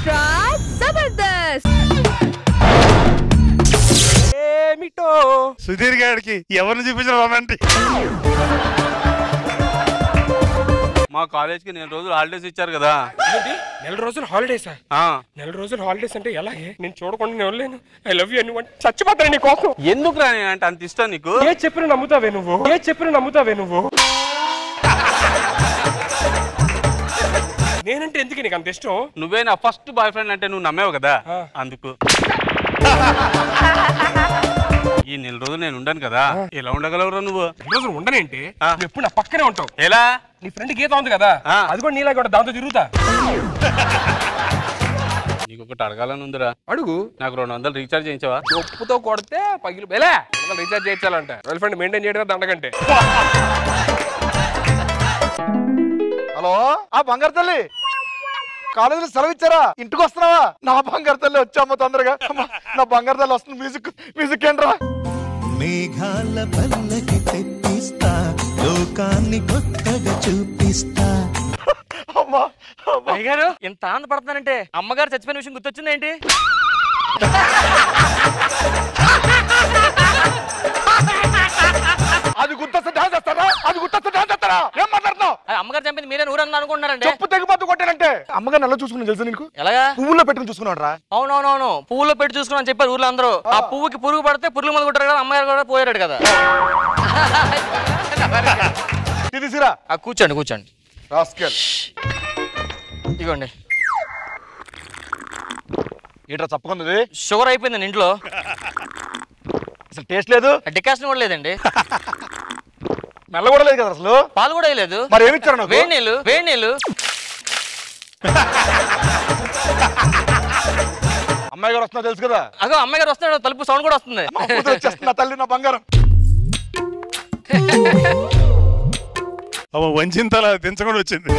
Extra Jabardasth. ఏమిటో సుధీర్ గారికి ఎవరిని చూపించిన రొమాంటిక్. మా కాలేజ్ కి 4 రోజులు హాలిడేస్ ఇచ్చారు కదా. నెల రోజులు హాలిడేసా? నెల రోజులు హాలిడేస్ అంటే ఎలాగే? నేను చూడకుండా నేను లేను. ఐ లవ్ యూ అని చచ్చిపోతాను నీ కోసం. ఎందుకు రా అంటే అంత ఇష్టం నీకు? ఏ చెప్పిన నమ్ముతావే నువ్వు? ఏ చెప్పిన నమ్ముతావే నువ్వు? నేనంటే ఎందుకు నీకు అంత ఇష్టం? నువ్వే నా ఫస్ట్ బాయ్ ఫ్రెండ్ అంటే నువ్వు నమ్మేవు కదా, అందుకు. ఈ 4 రోజులు నేను ఉండను కదా, ఎలా ఉండగలవురా నువ్వు? 2 రోజులు ఉండనేంటి? ఎప్పుడు నా పక్కనే ఉంటావు. ఎలా? నీ ఫ్రెండ్ గీత ఉంది కదా, అది కూడా నీలాగా ఉంటా, దాంతో తిరుగుతా. నీకు ఒకటి అడగాలని ఉందిరా. అడుగు. నాకు 200 రీఛార్జ్ చేయించావా? ఉప్పుతో కొడితే పగిలి బెలే రీఛార్జ్ చేయించాలంట. గర్ల్ ఫ్రెండ్ మెయింటైన్ చేయడం దండకంటే. హలో, ఆ బంగారు తల్లి, కాలేజీలో సెలవు ఇచ్చారా? ఇంటికి వస్తున్నావా? నా బంగారు తల్లి వచ్చామ్మా తొందరగా. నా బంగారు తల్లి వస్తుంది. మ్యూజిక్ ఏంట్రా? మేఘాల పల్లకి తెప్పిస్తా, లోకాన్ని కొత్తగా చూపిస్తా. అయ్యగారు ఇంత ఆనందపడుతున్నానంటే అమ్మగారు చచ్చిపోయిన విషయం గుర్తొచ్చింది ఏంటి? అది గుర్తొస్తే డాన్స్ చేస్తారా? అది గుర్తొస్తే డాన్స్ చేస్తారా? ఏం మాట్లాడుతున్నావు? అమ్మగారు చంపింది మీరే ఊరన్నా అనుకుంటున్నారంటే? చెప్పు తెగిపోతు కొట్టానంటే అమ్మగారు నెల చూసుకుని తెలుసు నీకు? ఎలాగా? పువ్వుల్లో పెట్టుకుని చూసుకున్నాడు రా. అవునవునవును, పువ్వులో పెట్టి చూసుకుని చెప్పారు ఊర్లో అందరూ. ఆ పువ్వుకి పురుగు పడితే పురుగుల మందు కొట్టారు కదా, అమ్మగారు కూడా పోయారు కదా. తీసిరా. కూర్చోండి కూర్చోండి. రాస్కెల్. ఇదిగోండి. ఏంట్రా చప్పకుంది? షుగర్ అయిపోయిందండి ఇంట్లో. అసలు టేస్ట్ లేదు, డికాషన్ కూడా లేదండి. మెల్ల కూడా లేదు కదా అసలు. పాలు కూడా వేయలేదు. మరి ఏమి ఇచ్చారు నాకు? వేడి నీళ్ళు. వేడి నీళ్ళు. అమ్మాయి గారు వస్తున్నా తెలుసు కదా. అగో అమ్మాయి గారు వస్తున్నాడు, తలుపు సౌండ్ కూడా వస్తుంది. వచ్చేస్తున్నా తల్లి, నా బంగారం. వంచింతలా దించకుండా వచ్చింది.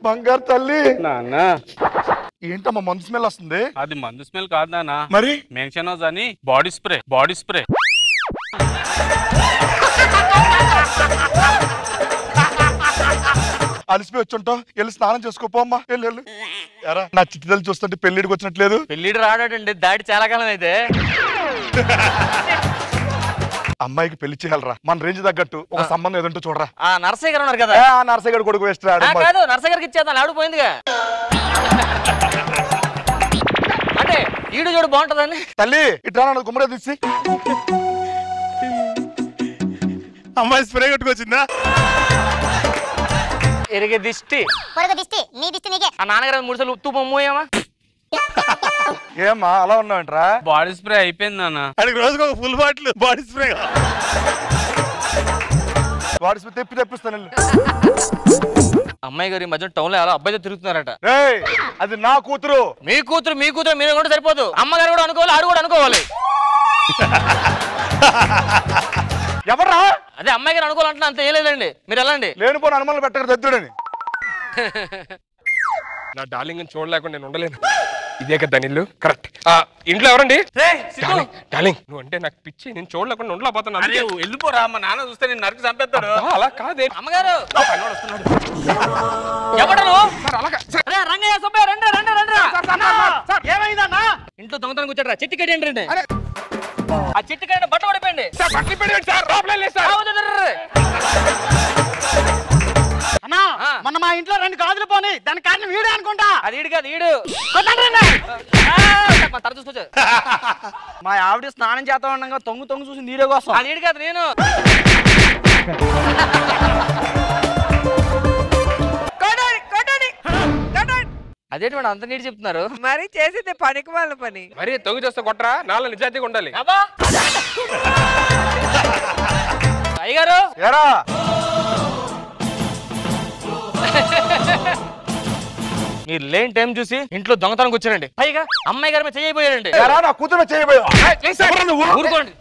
బంగారు తల్లి. నాన్న ఏంటమ్మా మందు స్మెల్ వస్తుంది? అది మందు స్మెల్ కాదు నాన్న, మరి మెన్షనోజ్ అని బాడీ స్ప్రే. Body spray. అలసిపోయి వచ్చుంటావు, వెళ్ళి స్నానం చేసుకోపోమ్మా. వెళ్ళు. ఎరా నా చిట్టిదలు చూస్తుంటే పెళ్లిడికి వచ్చినట్లేదు. పెళ్లిడు రాడండి, దాడి చాలా కాలం అయితే. అమ్మాయికి పెళ్లి చేయాలరా, మన రేంజ్ తగ్గట్టు ఒక సంబంధం ఏదంటూ చూడరా. ఆ నర్సయ్య గారు ఉన్నారు కదా, నర్సయ్య గారు కొడుకు వేస్ట్ రాడు. కాదు నర్సయ్య గారికి ఇచ్చేద్దాం, ఆడిపోయిందిగా. అంటే ఈడు చూడు బాగుంటదని. తల్లి ఇట్లా గుమ్మరే తీసి. అమ్మాయి స్ప్రే కట్టుకొచ్చిందా? ఎరిగే దిష్టి. నీ దిష్టి నీకే. ఆ నాన్నగారు 3 సార్లు ఉత్తు పొమ్మోయేమా? ఏమ్మా అలా ఉన్నావంటరా? బాడీ స్ప్రే అయిపోయింది నాన్న. అడిగి రోజుకు ఒక full bottle body spray. Body spray తెప్పిస్తాను. అమ్మాయి గారు ఈ మధ్య టౌన్ లో ఎలా అబ్బాయితో తిరుగుతున్నారట. అది నా కూతురు. మీ కూతురు మీరు కూడా సరిపోదు, అమ్మగారు కూడా అనుకోవాలి, ఆడు కూడా అనుకోవాలి. ఎవర్రా? అదే అమ్మాయి గారు అనుకోవాలంటే అంత ఏం లేదండి, మీరు వెళ్ళండి. లేనిపోయిన అనుమానాలు పెట్టక తెద్దుడని. నా డార్లింగ్ చూడలేకుండా నేను ఉండలేను. ఇదే కదా ఇల్లు. కరెక్ట్. ఇంట్లో ఎవరండి? డార్లింగ్ నువ్వు అంటే నాకు పిచ్చి, నేను చూడలేకుండా ఉండలేకపోతున్నాను. వెళ్ళిపోరా, మా నాన్న చూస్తే నేను నరికి చంపేస్తాడు. అలా కాదే. అమ్మగారు ఎవడను? రంగయ్య సుబ్బయ్య రండి. ఏమైందన్నా? ఇంట్లో దొంగతనం కూర్చోడరా, చెట్టు కట్టండి. ఆ చెట్టు కట్టిన బట్ట పడిపోయింది. అన్నా మొన్న మా ఇంట్లో 2 గాజులు పోనీ, దాని కారణం వీడే అనుకుంటా. అది ఈడు కాదు, ఈడు. మా ఆవిడ స్నానం చేస్తా ఉండగా తొంగు చూసి నీడే కోసం. అది ఈడు కాదు, నేను. అదేంటి మేడం అంత నీటి చెప్తున్నారు? మరి చేసేది పనికి వాళ్ళ పని. మరి తొంగి చేస్తే కొట్టరా, నాలో నిజాయితీగా ఉండాలి. అయ్యగారు మీరు లేని టైం చూసి ఇంట్లో దొంగతనం వచ్చారండి, పైగా అమ్మాయి గారి మీద చేయబోయారండి. నా కూతురు చేయబోయా? ఊరుకోండి.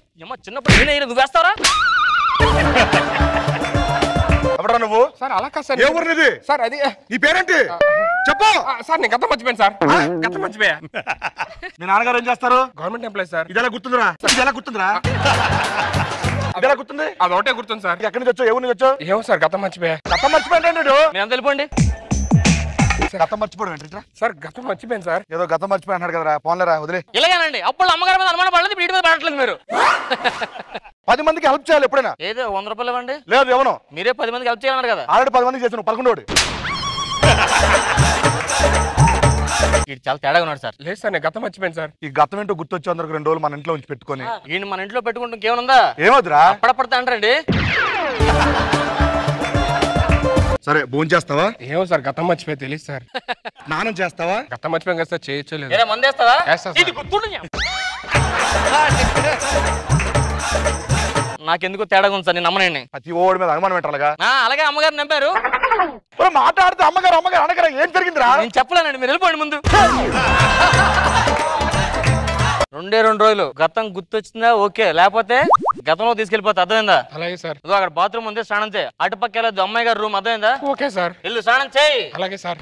చిన్నప్పుడు నువ్వు వేస్తావరా? ఎవరా నువ్వు? సార్ అలా కాదు సార్. ఏ ఊరిది సార్? అది నీ పేరేంటి చెప్పు. సార్ నేను గతం మర్చిపోయాను సార్. గతం మర్చిపోయా. మీ నాన్నగారు ఏం చేస్తారు? Government employee sir. ఇది ఎలా గుర్తుందిరా? ఇది ఎలా గుర్తుంది? అది ఒకటే గుర్తుంది సార్. ఎక్కడి నుంచి వచ్చావు? ఏ ఊరి నుంచి వచ్చావు? ఏమో సార్ గతం మర్చిపోయా. గతం మర్చిపోయాడు. నేను వెళ్ళిపోండి. గతం మర్చిపోవడం ఏంటి? సార్ గతం మర్చిపోయాను సార్. ఏదో గతం మర్చిపోయి అన్నాడు కదరా, పోన్లేరా వదిలే. ఇలాగేనండి అప్పుడు అమ్మగారి మీద అనుమానం పడలేదు, వీటి మీద పడట్లేదు మీరు. 10 మందికి హెల్ప్ చేయాలి ఎప్పుడైనా. ఏదో 100 రూపాయలు ఇవ్వండి. లేదు ఎవను, మీరే 10 మందికి హెల్ప్ చేయాలన్నారు కదా. ఆల్రెడీ 10 మందికి చేసాను, 11 వీడు చాలా తేడాగా ఉన్నాడు సార్. లేదు సార్ నేను గతం మర్చిపోయాను సార్. ఈ గతం ఏంటో గుర్తొచ్చి అందరికి 2 రోజులు మన ఇంట్లో ఉంచి పెట్టుకొని. ఈయన మన ఇంట్లో పెట్టుకుంటే ఇంకేమనుందా? ఏమవుతురా పడపడతా అంటారండి. సరే భోజనం చేస్తావా? ఏమో సార్ గతం మర్చిపోయి తెలియదు సార్. స్నానం చేస్తావా? గతం మర్చిపోయాం కదా సార్, చేయొచ్చలేదు. ఏరా మందేస్తావా? వేస్తా సార్. ఇది గుర్తుండి. నాకెందుకో తేడాగా ఉంది సార్, నేను నమ్మనండి. ప్రతి ఓడి మీద అనుమానం పెట్టాలిగా. అలాగే అమ్మగారు నమ్మారు. మాట్లాడితే అమ్మగారు అమ్మగారు అనగరా, ఏం జరిగిందిరా? నేను చెప్పలేనండి, మీరు వెళ్ళిపోండి ముందు. 2 రోజులు గతం గుర్తొచ్చిందా ఓకే, లేకపోతే గతంలో తీసుకెళ్ళిపోతా. అర్థమైందా? అలాగే సార్. అక్కడ బాత్రూమ్ ఉంది, స్నానం చేయి. అటుపక్క వెళ్ళదు అమ్మాయి గారు రూమ్. అర్థమైందా? Okay sir. వెళ్ళు స్నానం చేయి. అలాగే sir.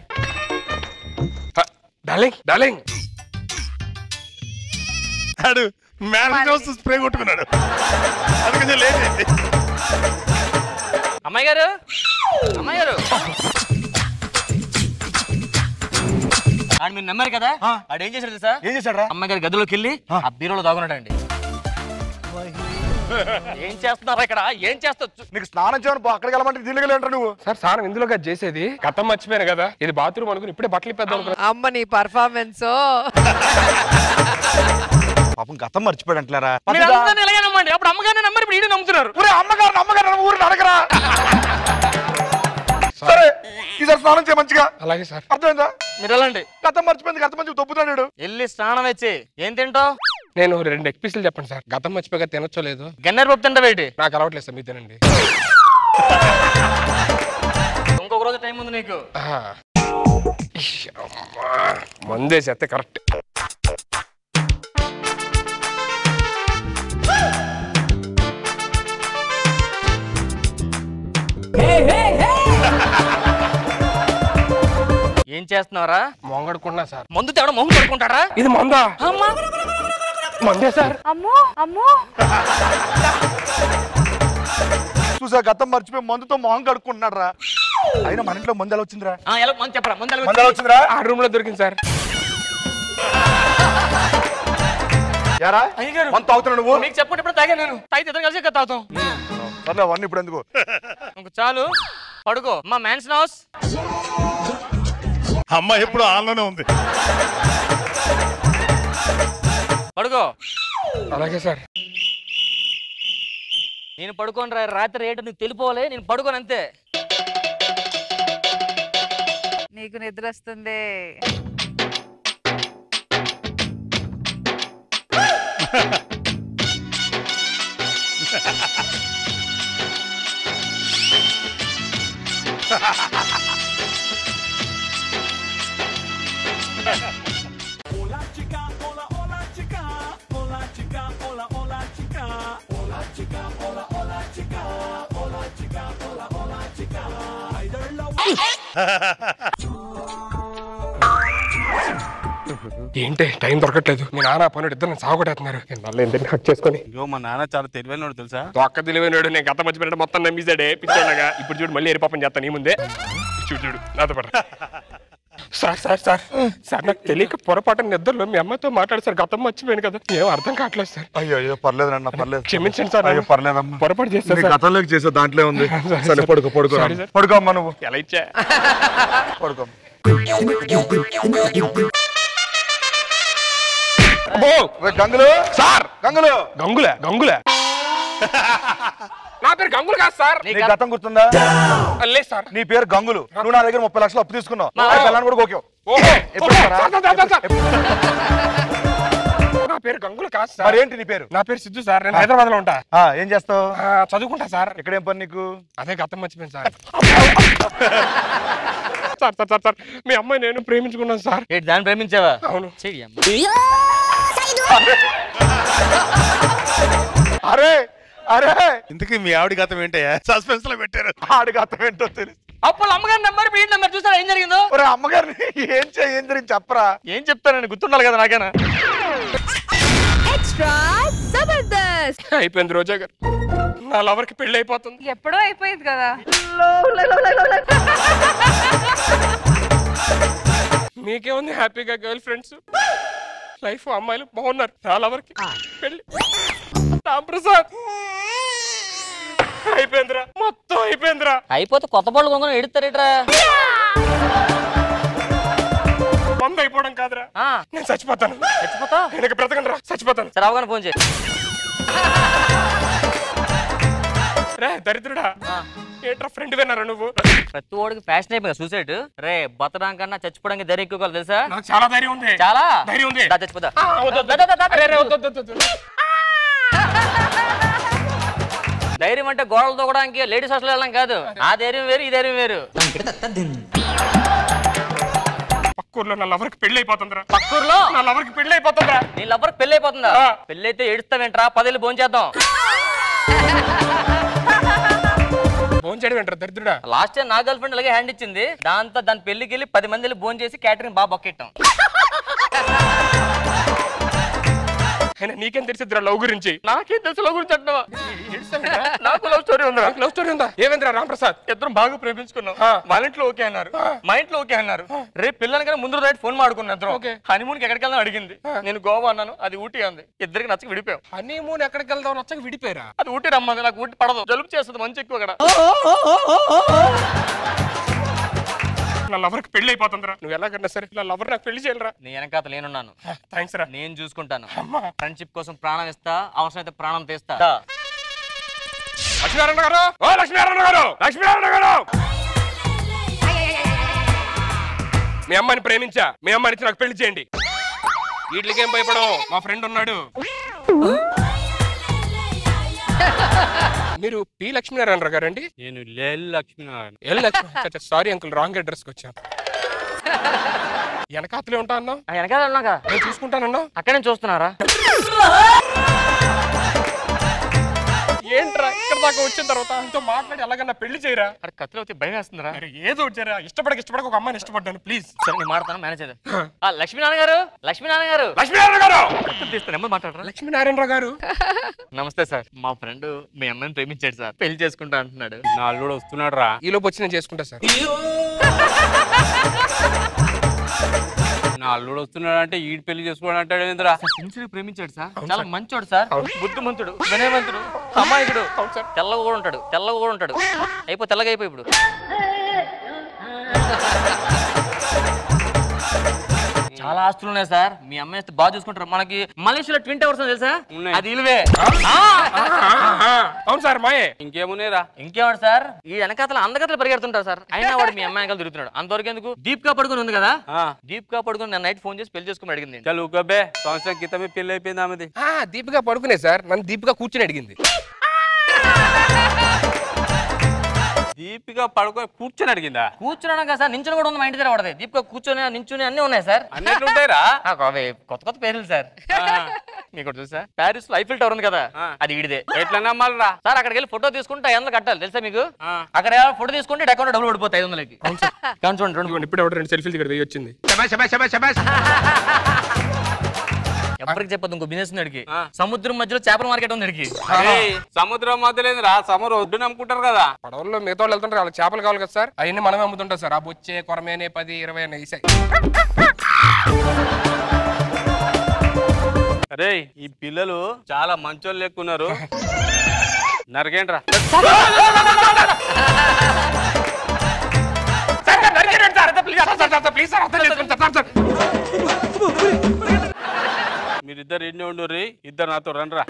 Darling darling manager spray కొట్టుకున్నాడు, అందుకని లేట్ అయింది. అమ్మాయి గారు అమ్మాయి గారు ఆడు మీరు నమ్మారు కదా, ఆడు ఏం చేశాడు తెలుసా? ఏం చేశాడు రా? అమ్మాయి గారి గదిలోకి వెళ్ళి ఆ బీరోలో దాగున్నాడండి. ఏం చేస్తున్నారా ఇక్కడ? ఏం చేస్తొచ్చు? నీకు స్నానం చేయను అక్కడికి వెళ్ళమంటే దీనికి వెళ్ళంటారు నువ్వు. సార్ స్నానం ఇందులో కదా చేసేది. గతం మర్చిపోయాను కదా, ఇది బాత్రూమ్ అనుకుని ఇప్పుడే బట్టలు ఇప్పేద్దాం అనుకున్నా. అమ్మ నీ పర్ఫార్మెన్స్. పాపం గతం మర్చిపోయాడు అంటారా? మీరందరినీ ఇలాగే నమ్మండి. అప్పుడు అమ్మగారిని నమ్మరు, ఇప్పుడు ఈయన నమ్ముతున్నారు. అమ్మగారు అమ్మగారు ఊరిని అడగరా. సరే ఈసారి స్నానం చేయ మంచిగా. అలాగే సార్. అర్థమైందా? మీరు వెళ్ళండి. గతం మర్చిపోయింది, గతం మంచి దొబ్బుతాడు. వెళ్ళి స్నానం వచ్చి ఏం తింటావు? నేను 2 ఎగ్ పీసులు చెప్పండి సార్. గతం మర్చిపోయి తినొచ్చో లేదు. గన్నేరు పప్పు తింటా వేటి? నాకు అలవాట్లేదు సార్, మీరు తినండి. ఇంకొక రోజు టైం ఉంది నీకు. మందేసేస్తే కరెక్ట్. ఏం చేస్తున్నారా? మొంగడుకున్నా సార్. మందు తేవడం మొహం పడుకుంటారా? ఇది మందా? మందే సార్. అమ్మో అమ్మో చూసా గతం మర్చిపోయి మందుతో మొహం కడుక్కుంటున్నాడు రా. అయినా మన ఇంట్లో మందు ఎలా వచ్చిందిరా? మందు చెప్పరా? మందు ఎలా వచ్చిందిరా? ఆ రూమ్ లో దొరికింది సార్. యారా మందు తాగుతున్నా నువ్వు? మీకు చెప్పండి, ఇప్పుడు తాగా నేను తాగితే ఇద్దరు కలిసి తాగుతాం. సర్లే అవన్నీ ఇప్పుడు ఎందుకు? ఇంక చాలు, పడుకో. మా మ్యాన్షన్ హౌస్ అమ్మ ఎప్పుడు ఆన్లోనే ఉంది. పడుకో. అలాగే సార్. నేను పడుకోను రా, రాత్రి రేటు నువ్వు తెలిపోవాలి. నేను పడుకోను అంతే. నీకు నిద్ర వస్తుంది. ఏంటి టైం దొరకట్లేదు. మీ నాన్న పనుడు ఇద్దరు నన్ను సాగుకొట్టేస్తున్నారు. మళ్ళీ ఎందుకు హక్ చేసుకొని. అయ్యో మా నాన్న చాలా తెలివైనడు తెలుసా? ఒక్క తెలివైనడు. నేను గత మర్చిపోయినట్టు మొత్తం నమ్మిసాడే పిచ్చోడగా. ఇప్పుడు చూడు మళ్ళీ ఎరిపాపం చేస్తాను నీ ముందే. చూడు చూడు నాతో పడ. సార్ సార్ సార్ సార్ నాకు తెలియక పొరపాటు నిద్రలో మీ అమ్మతో మాట్లాడు సార్. గతం మర్చిపోయాను కదా, ఏం అర్థం కావట్లేదు సార్. అయ్యో అయ్యో పర్లేదు అన్న, పర్లేదు. క్షమించండి సార్. అయ్యో పర్లేదమ్మా, పొరపాటు చేస్తాను. గతంలోకి చేసే దాంట్లో ఉంది. సరే పడుకో పడుకో పడుకో అమ్మా. నువ్వు ఎలా ఇచ్చా పడుకో. గంగులు సార్. గంగులు గంగులే గంగులే. నా పేరు గంగులు కాదు సార్. నీ గతం గుర్తుందా? లేదు సార్. నీ పేరు గంగులు. నువ్వు నా దగ్గర 30 లక్షలు అప్పు తీసుకున్నావు. కూడా ఓకే. నా పేరు గంగులు కాదు సార్. మరేంటి నీ పేరు? నా పేరు సిద్ధు సార్. నేను హైదరాబాద్ లో ఉంటా. ఏం చేస్తావు? చదువుకుంటా సార్. ఇక్కడేం పని నీకు? అదే గతం మర్చిపోయింది sir. Sir sir sir sir మీ అమ్మాయి నేను ప్రేమించుకున్నాను సార్. ఏంటి దాన్ని ప్రేమించావా? అవును. అరే అరే ఇంతకీ మీ ఆవిడ గతం ఏంటయ్యా? సస్పెన్స్ లో పెట్టారు. ఆడి గతం ఏంటో తెలుసు. అప్పుడు అమ్మగారి నెంబర్ వీడి నెంబర్ చూసారా ఏం జరిగిందో? ఒరే అమ్మగారిని ఏం జరిగింది చెప్పరా? ఏం చెప్తానండి, గుర్తుండాలి కదా నాకైనా. ఎక్స్ట్రా జబర్దస్త్. అయిపోయింది రోజా గారు. నా లవర్ కి పెళ్లి అయిపోతుంది. ఎప్పుడో అయిపోయింది కదా. మీకేముంది హ్యాపీగా గర్ల్ ఫ్రెండ్స్ లైఫ్ అమ్మాయిలు బాగున్నారు నా లవర్కి పెళ్ళి రాంప్రసాద్ అయిపోయిందిరా మొత్తం అయిపోయిందిరా అయిపోతే కొత్త బళ్ళు కొనుక్కొని ఎడుతారేట్రా మందు అయిపోవడం కాదురా నేను చచ్చిపోతాను చచ్చిపోతావు నేను బ్రతకను రా చచ్చిపోతాను సరే అవగానే ఫోన్ చేయి రే దరిద్రుడా ఏంట్రా ఫ్రెండ్ విన్నారా నువ్వు ప్రతి ఓడికి ఫ్యాషన్ అయిపోయింది సూసైడ్ రే బతడం కన్నా చచ్చిపోవడానికి ధైర్యం ఎక్కువ తెలుసా నాకు చాలా ధైర్యం ఉంది చాలా ధైర్యం ఉంది చచ్చిపోతా ధైర్యం అంటే గోడలు దూకడానికి లేడీస్ హాస్టల్ వెళ్ళడం కాదు ఆ ధైర్యం వేరు ఈ ధైర్యం వేరు పక్కూర్లో నా లవర్కి పెళ్లి అయిపోతుందిరా పక్కూర్లో నా లవర్కి పెళ్లి అయిపోతుందిరా నీ లవర్కి పెళ్లి అయిపోతుందా పెళ్లి అయితే ఏడుస్తావేంట్రా 10 ఏళ్ళు భోజనం చేద్దాం ఫోన్ చేయడం ఏంట్రా దరిద్రుడా లాస్ట్ టైం నా గర్ల్ ఫ్రెండ్ అలాగే హ్యాండ్ ఇచ్చింది దాంతో దాని పెళ్లికి వెళ్ళి 10 మంది వెళ్ళి భోజనం చేసి క్యాటరింగ్ బాగా బొక్కెట్టాం అయినా నీకేం తెలిసిద్దిరా లవ్ గురించి నాకేం తెలుసు లవ్ గురించి అంటున్నావా నాకు లవ్ స్టోరీ ఉందా లవ్ స్టోరీ ఉందా ఏమైందిరా రాంప్రసాద్ ఇద్దరం బాగా ప్రేమించుకున్నాం వాళ్ళ ఇంట్లో ఓకే అన్నారు మా ఇంట్లో ఓకే అన్నారు రేపు పిల్లలకన్నా ముందు రైట్ ఫోన్ మాడుకున్నాం ఇద్దరం హనీమూన్ కి ఎక్కడికి వెళ్దాం అడిగింది నేను గోవా అన్నాను అది ఊటీ అంది ఇద్దరికి నచ్చక విడిపోయాం హనీమూన్ ఎక్కడికి వెళ్దాం నచ్చక విడిపోయారా అది ఊటీ రమ్మది నాకు ఊటీ పడదు జలుబు చేస్తుంది మంచి ఎక్కువ అక్కడ నా లవర్కి పెళ్లి అయిపోతుందిరా నువ్వు ఎలాగన్నా సరే నా లవర్ నాకు పెళ్లి చేయాలరా నీ వెనకాత నేనున్నాను థ్యాంక్స్ రా నేను చూసుకుంటాను ఫ్రెండ్షిప్ కోసం ప్రాణం ఇస్తా అవసరమైతే ప్రాణం తీస్తా లక్ష్మీనారాయణ గారు ఓ లక్ష్మీనారాయణ గారు లక్ష్మీనారాయణ గారు మీ అమ్మాయిని ప్రేమించా మీ అమ్మాయిని ఇచ్చి నాకు పెళ్లి చేయండి వీటికేం భయపడం మా ఫ్రెండ్ ఉన్నాడు మీరు పి లక్ష్మీనారాయణ గారండి నేను Lakshminarayana sorry uncle wrong address కి వచ్చాను వెనకాతలే ఉంటా అన్నా వెనకాల ఉన్నాగా నేను చూసుకుంటానన్నా అక్కడే చూస్తున్నారా ఏంట్రా ఇక్కడ దాకా వచ్చిన తర్వాత ఆయనతో మాట్లాడి ఎలాగన్నా పెళ్లి చేయరా అక్కడ కత్తిలో వచ్చి భయం వేస్తుందిరా ఏదో వచ్చారా ఇష్టపడక ఒక అమ్మాయిని ఇష్టపడ్డాను ప్లీజ్ సరే నేను మాట్లాడతాను మేనేజర్ లక్ష్మీనారాయణ గారు లక్ష్మీనారాయణ గారు లక్ష్మీనారాయణ గారు తీస్తాను నెంబర్ మాట్లాడరా లక్ష్మీనారాయణ గారు నమస్తే సార్ మా ఫ్రెండ్ మీ అమ్మాయిని ప్రేమించాడు సార్ పెళ్లి చేసుకుంటా అంటున్నాడు నా అల్లుడు వస్తున్నాడు రా ఈ లోపు వచ్చి నేను చేసుకుంటా సార్ నా అల్లుడు వస్తున్నాడు అంటే ఈడు పెళ్లి చేసుకోవడం అంటాడు ఏంద్రా సిన్సియర్ ప్రేమించాడు సార్ చాలా మంచోడు సార్ బుద్ధిమంతుడు వినయవంతుడు అమాయకుడు తెల్లగా కూడా ఉంటాడు తెల్లగా అయిపోయి ఇప్పుడు చాలా ఆస్తులు ఉన్నాయి సార్ మీ అమ్మాయి బాగా చూసుకుంటారు మనకి మలేషియాలో 20 టవర్స్ తెలుసా అది ఇలువే అవును సార్ మాయే ఇంకేమున్నాయిరా ఇంకేవాడు సార్ ఈ వెనకాతల అందగతలు పరిగెడుతుంటారు సార్ అయినా వాడు మీ అమ్మాయి వెనకాల తిరుగుతున్నాడు అంతవరకు ఎందుకు దీపికా పడుకుని ఉంది కదా దీపికా పడుకుని నేను నైట్ ఫోన్ చేసి పెళ్లి చేసుకుని అడిగింది చలు గబ్బే సంవత్సరం క్రితమే పెళ్లి అయిపోయింది ఆమెది దీపిక పడుకునే సార్ నన్ను దీపిక కూర్చుని అడిగింది దీపిక పడుకొని కూర్చొని అడిగిందా కూర్చున్నాను కదా సార్ నించుని కూడా ఉంది మా ఇంటి దగ్గర పడదు దీపిక కూర్చొని నించుని అన్ని ఉన్నాయి సార్ అన్నిట్లు ఉంటాయిరా కొత్త పేర్లు సార్ మీకు చూసా ప్యారిస్ లో ఐఫిల్ టవర్ ఉంది కదా అది ఈడిదే ఎట్లా నమ్మాలరా సార్ అక్కడికి వెళ్ళి ఫోటో తీసుకుంటే 500 కట్టాలి తెలుసా మీకు అక్కడ ఫోటో తీసుకుంటే అకౌంట్ డబ్బులు పడిపోతాయి 500కి చూడండి ఇప్పుడు ఎవరు 2 సెల్ఫీలు దగ్గర వేయి వచ్చింది ఎవరికి చెప్పదు ఇంకో బిజినెస్ ఉంది సముద్రం మధ్యలో చేపల మార్కెట్ ఉంది సముద్రం మధ్యలేదురా సముద్రం ఒడ్డు నమ్ముకుంటారు కదా పడవల్లో మిగతా వాళ్ళు వెళ్తుంటారు వాళ్ళకి చేపలు కావాలి కదా సార్ అవన్నీ మనమే అమ్ముతుంటాం సార్ ఆ బొచ్చే కొరమేనే 10, 20 అని వేసాయి అరే ఈ పిల్లలు చాలా మంచోళ్ళు లెక్కున్నారు నరకేంట్రా మీరిద్దరు ఎన్ని ఉండరు ఇద్దరు నాతో రండ్రా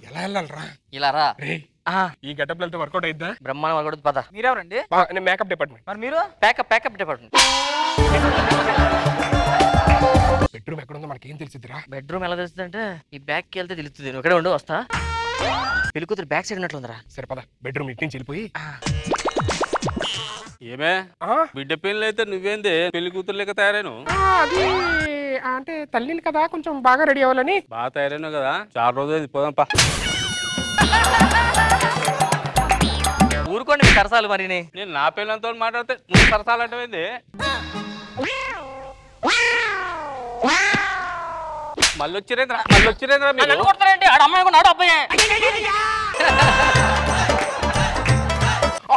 ఎలా వెళ్ళాలరా ఇలా రా ఈ గెటప్ వెళ్తే వర్కౌట్ అయిద్దా బ్రహ్మాండం వర్కౌట్ పద మీరెవరండి నేను మేకప్ డిపార్ట్మెంట్ మరి మీరు ప్యాకప్ డిపార్ట్మెంట్ బెడ్రూమ్ ఎక్కడ ఉందో మనకేం తెలిసిద్దిరా బెడ్రూమ్ ఎలా తెలుస్తుంది అంటే ఈ బ్యాక్ కి వెళ్తే తెలుస్తుంది నువ్వు ఇక్కడే ఉండు వస్తా పెళ్లి కూతురు బ్యాక్ సైడ్ ఉన్నట్లుందిరా సరే పద బెడ్రూమ్ ఇటు నుంచి వెళ్ళిపోయి ఏమే బిడ్డ పెళ్లి అయితే నువ్వేందే పెళ్లి కూతురు లెక్క తయారైను అది అంటే తల్లిని కదా కొంచెం బాగా రెడీ అవ్వాలని బాగా తయారైనా కదా చాలా రోజులు పోదాంపా ఊరుకోండి మీ సరసాలు మరి నేను నా పిల్లలతో మాట్లాడితే నువ్వు సరసాలంటే మళ్ళీ వచ్చిరేంద్రా మీరు కొడతారండి ఆడ అమ్మాయి కొన్నాడు అబ్బాయి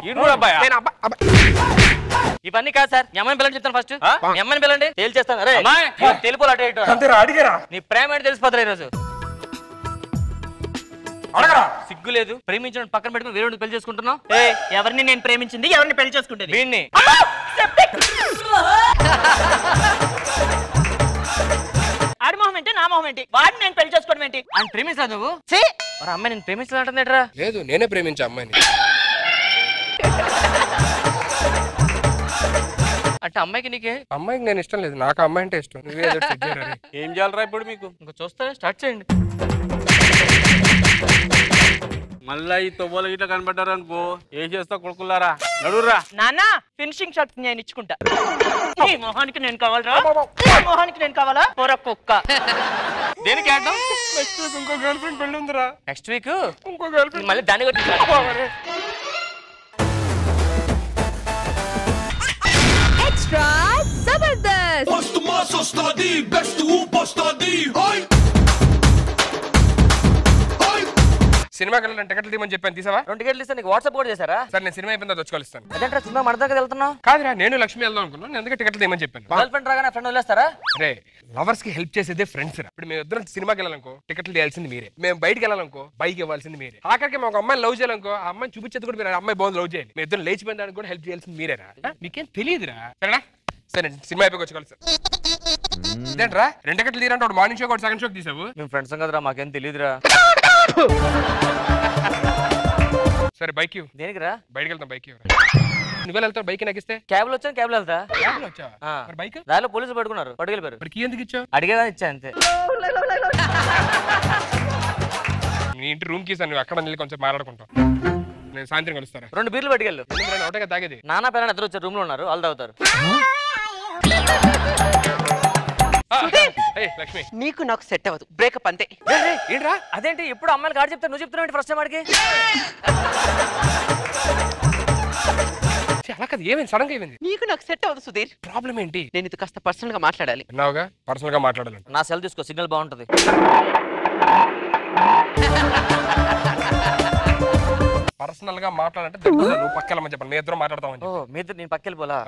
ఈడు కూడా అబ్బాయా ఇవన్నీ కాదు సార్ మీ అమ్మాయిని పిల్లని చెప్తాను ఫస్ట్ మీ అమ్మాయిని పిల్లండి తేల్చేస్తాను అరే తెలుపు అటు ఇటు అంతేరా అడిగారా నీ ప్రేమ ఏంటి తెలిసిపోతారు ఈరోజు అడగరా సిగ్గు లేదు ప్రేమించడం పక్కన పెట్టుకుని వేరే పెళ్లి చేసుకుంటున్నావు ఎవరిని నేను ప్రేమించింది ఎవరిని పెళ్లి చేసుకుంటేది వీడిని ఆడి మొహం ఏంటి నా మొహం ఏంటి వాడిని నేను పెళ్లి చేసుకోవడం ఏంటి ఆయన ప్రేమించా నువ్వు మరి అమ్మాయి నేను ప్రేమించాలంటుందేట్రా లేదు నేనే ప్రేమించా అమ్మాయిని అంటే అమ్మాయికి నీకే అమ్మాయికి నేను ఇష్టం లేదు నాకు అమ్మాయి అంటే ఇష్టం నువ్వే ఏదో సెట్ చేయరా రే. ఏం చేయాలరా ఇప్పుడు మీకు ఇంకా చూస్తా స్టార్ట్ చేయండి మళ్ళా ఈ తొవ్వలు ఇట్లా కనబడ్డారు అనుకో ఏం చేస్తా కొడుకులారా నడురా నాన్న ఫినిషింగ్ షాట్ నేను ఇచ్చుకుంటా ఈ మొహానికి నేను కావాలరా ఈ మొహానికి నేను కావాలా పొర కుక్క దేనికి ఆడడం నెక్స్ట్ వీక్ ఇంకో గర్ల్ ఫ్రెండ్ పెళ్ళి ఉందిరా నెక్స్ట్ వీక్ ఇంకో గర్ల్ ఫ్రెండ్ మళ్ళీ దాన్ని కొట్టి extra Jabardasth Posto massa stadi, best upostadi, hoi! సినిమాకి వెళ్ళాలని టికెట్లు తీయమని చెప్పాను తీసావా 2 టికెట్లు ఇస్తే నీకు వాట్సాప్ కూడా చేశారా సరే నేను సినిమా అయిపోయిందా వచ్చుకోలిస్తాను అదేంట్రా సినిమా మన దగ్గర వెళ్తున్నావు కాదురా నేను లక్ష్మి వెళ్దాం అనుకున్నాను నేను అందుకే టికెట్లు తీయమని చెప్పాను గర్ల్ ఫ్రెండ్ రాగానే ఫ్రెండ్ వదిలేస్తారా రే లవర్స్ కి హెల్ప్ చేసేదే ఫ్రెండ్స్ రా ఇప్పుడు మేము ఇద్దరం సినిమాకి వెళ్ళాలనుకో టికెట్లు తీయాల్సింది మీరే మేము బయటికి వెళ్ళాలనుకో బైక్ ఇవ్వాల్సింది మీరే ఆఖరికి మేము ఒక అమ్మాయిని లవ్ చేయాలనుకో ఆ అమ్మాయిని చూపించేది కూడా మీరు అమ్మాయి బాగుంది లవ్ చేయాలి మేము ఇద్దరు లేచిపోయిన దానికి కూడా హెల్ప్ చేయాల్సింది మీరేరా మీకేం తెలియదురా సరేనా సరే సినిమా అయిపోయి వచ్చుకోవాలి సార్ ఇదేంట్రా 2 టికెట్లు తీరంటే ఒకటి మార్నింగ్ షో ఒకటి సెకండ్ షోకి తీసావు మేము ఫ్రెండ్స్ కదరా మాకేం తెలియదురా సరే బైక్ ఇవ్వు దేనికిరా బయటికి వెళ్తాం బైక్ ఇవ్వరా నువ్వు వెళ్తావు బైక్ నాకు ఇస్తే క్యాబ్ లో వచ్చాను క్యాబ్ లో వెళ్తా క్యాబ్లో వచ్చావా మరి బైక్ దానిలో పోలీసులు పట్టుకున్నారు పట్టుకెళ్ళిపోయారు మరి కీ ఎందుకు ఇచ్చావు అడిగేదా ఇచ్చా అంతే నీ ఇంటి రూమ్ కీసాను నువ్వు అక్కడ వెళ్ళి కొంచెం మాట్లాడుకుంటాం నేను సాయంత్రం కలుస్తారా 2 బీర్లు పట్టుకెళ్ళు ఒకటే తాగేది నాన్న పిల్లలు ఇద్దరు వచ్చారు రూమ్ లో ఉన్నారు వాళ్ళు తాగుతారు లక్ష్మి నీకు నాకు సెట్ అవ్వదు బ్రేకప్ అంతే ఏంట్రా అదేంటి ఎప్పుడు అమ్మాయిలు కాదు చెప్తా నువ్వు చెప్తున్నావు ఫస్ట్ టైం అడిగి అలా కదా ఏమైంది సడన్ గా ఏమైంది నీకు నాకు సెట్ అవ్వదు సుధీర్ ప్రాబ్లం ఏంటి నేను ఇది కాస్త పర్సనల్ గా మాట్లాడాలి విన్నావుగా పర్సనల్ గా మాట్లాడాలంట నా సెల్ తీసుకో సిగ్నల్ బాగుంటది పర్సనల్ గా మాట్లాడంటే నువ్వు పక్కల చెప్పండి మీ ఇద్దరు మాట్లాడతామని ఓ మీ ఇద్దరు నేను పక్కెళ్ళిపోలా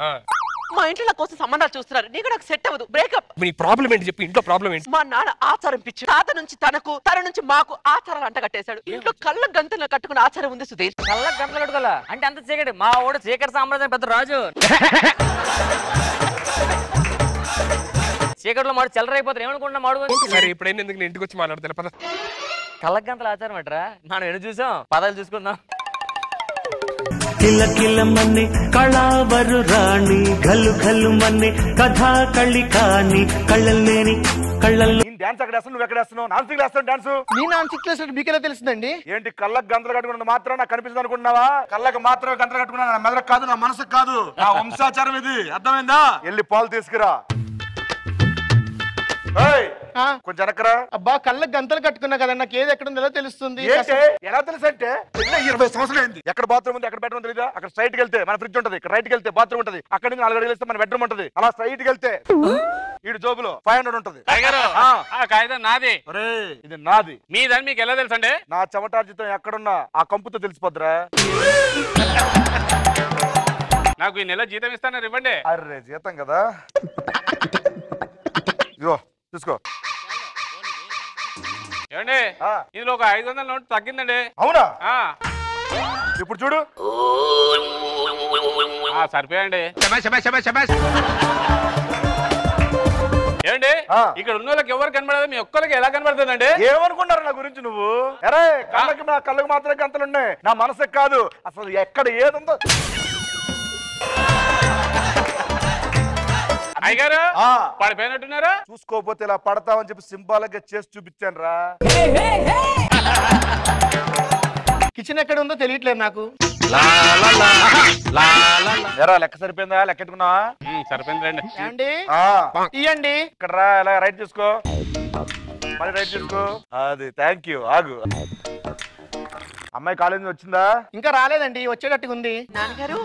మా ఇంట్లో నా కోసం సంబంధాలు చూస్తున్నారు నీకు నాకు సెట్ అవ్వదు బ్రేకప్ నీ ప్రాబ్లం ఏంటి చెప్పి ఇంట్లో ప్రాబ్లం ఏంటి మా నాన్న ఆచారం పిచ్చి తాత నుంచి తనకు తన నుంచి మాకు ఆచారాలు అంట కట్టేశాడు ఇంట్లో కళ్ళ గంతలు కట్టుకున్న ఆచారం ఉంది సుధీర్ కళ్ళ గంటలు కట్టుకోవాలా అంటే అంత చీకటి మా ఓడు చీకటి సామ్రాజ్యం పెద్ద రాజు చీకటిలో మాడు చెల్లరైపోతారు ఏమనుకుంటున్నా మాడు సరే ఇప్పుడైనా ఎందుకు నేను ఇంటికి వచ్చి మాట్లాడతా పద కళ్ళ గంటల ఆచారం అంటరా మనం ఎన్ని చూసాం పదాలు చూసుకుందాం కిల కిల మన్నే కళావరు రాణి గల్లు గల్లు మన్నే కథా కళ్ళి కాని కళ్ళల్లేని కళ్ళల్లో డాన్స్ అక్కడ వేస్తాను నువ్వు ఎక్కడ వేస్తున్నావు నాన్సింగ్ వేస్తాను డాన్స్ నీ నాన్న సిక్లెస్ మీకెలా తెలిసిందండి ఏంటి కళ్ళకు గంతలు కట్టుకున్నది మాత్రం నాకు కనిపిస్తుంది అనుకుంటున్నావా కళ్ళకు మాత్రమే గంతలు కట్టుకున్నా నా మెదడుకు కాదు నా మనసుకు కాదు నా వంశాచారం ఇది అర్థమైందా వెళ్ళి పాలు తీసుకురా కొంచెం వెనకరా అబ్బా కళ్ళకి గంతలు కట్టుకున్నా కదా నాకు ఏది ఎక్కడ ఉందో తెలుస్తుంది ఎలా తెలుసు అంటే 20 సంవత్సరాలు అయింది ఎక్కడ బాత్రూమ్ ఉంది ఎక్కడ బెడ్రూమ్ తెలీదా అక్కడ స్ట్రైట్ వెళ్తే మన ఫ్రిడ్జ్ ఉంటది ఇక్కడ రైట్ వెళ్తే బాత్రూమ్ ఉంటది అక్కడ నుంచి 4 అడుగులు వెళ్తే మన బెడ్రూమ్ ఉంటది అలా స్ట్రైట్ వెళ్తే ఈడు జోబులో 500 ఉంటది కాగితం నాది ఇది నాది మీదని మీకు ఎలా తెలుసు అండి నా చెమటార్జితం ఎక్కడున్నా ఆ కంపుతో తెలిసిపోద్దురా నాకు ఈ నెల జీతం ఇస్తాను ఇవ్వండి అర్రే జీతం కదా ఇగో చూసుకో ఏమండి ఇందులో ఒక 500 నోట్ తగ్గిందండి అవునా ఇప్పుడు చూడు సరిపోయండి ఏమండి ఇక్కడ ఉన్న వాళ్ళకి ఎవరు కనబడదు మీ ఒక్కరికి ఎలా కనబడుతుందండి ఏమనుకున్నారు నా గురించి నువ్వు అరే కళ్ళకి నా కళ్ళకి మాత్రమే గంతలున్నాయి నా మనసుకు కాదు అసలు ఎక్కడ ఏదుందో అయ్యగారు పడిపోయినట్టున్నారా చూసుకోపోతే ఇలా పడతావని చెప్పి సింబాలిక్ గా చేసి చూపించాను రా కిచెన్ ఎక్కడ ఉందో తెలియట్లేదు నాకు ఎరా లెక్క సరిపోయిందా లెక్కెట్టుకున్నావా సరిపోయిందండి ఇయ్యండి ఇక్కడ రా ఇలా రైట్ చూసుకో మళ్ళీ రైట్ చూసుకో అది థ్యాంక్ యూ ఆగు అమ్మాయి కాలేజ్ నుంచి వచ్చిందా ఇంకా రాలేదండి వచ్చేటట్టుగా ఉంది నాన్నగారు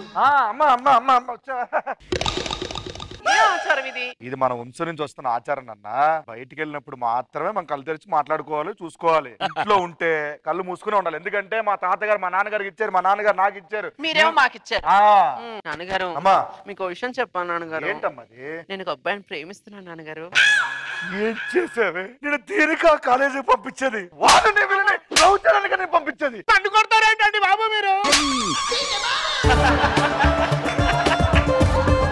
అమ్మ అమ్మ అమ్మ అమ్మ వచ్చా ఆచారం ఇది? ఇది మన వంశం నుంచి వస్తున్న ఆచారం అన్న. బయటికి వెళ్ళినప్పుడు మాత్రమే మనం కళ్ళు తెరిచి మాట్లాడుకోవాలి, చూసుకోవాలి. ఇంట్లో ఉంటే కళ్ళు మూసుకునే ఉండాలి. ఎందుకంటే మా తాతగారు మా నాన్నగారికి ఇచ్చారు, మా నాన్నగారు నాకు ఇచ్చారు, మీరేమో మాకు ఇచ్చారు. ఆ నాన్నగారు అమ్మా మీకు విషయం చెప్పాను నాన్నగారు. ఏంటమ్మది? నేను ఒక అబ్బాయిని ప్రేమిస్తున్నాను నాన్నగారు. ఏం చేసావే? నేను తీరిక కాలేజీకి పంపించేది, వాళ్ళని వీళ్ళని లవ్ చేయడానికి నేను పంపించేది. నన్ను కొడతారేంటండి బాబు మీరు?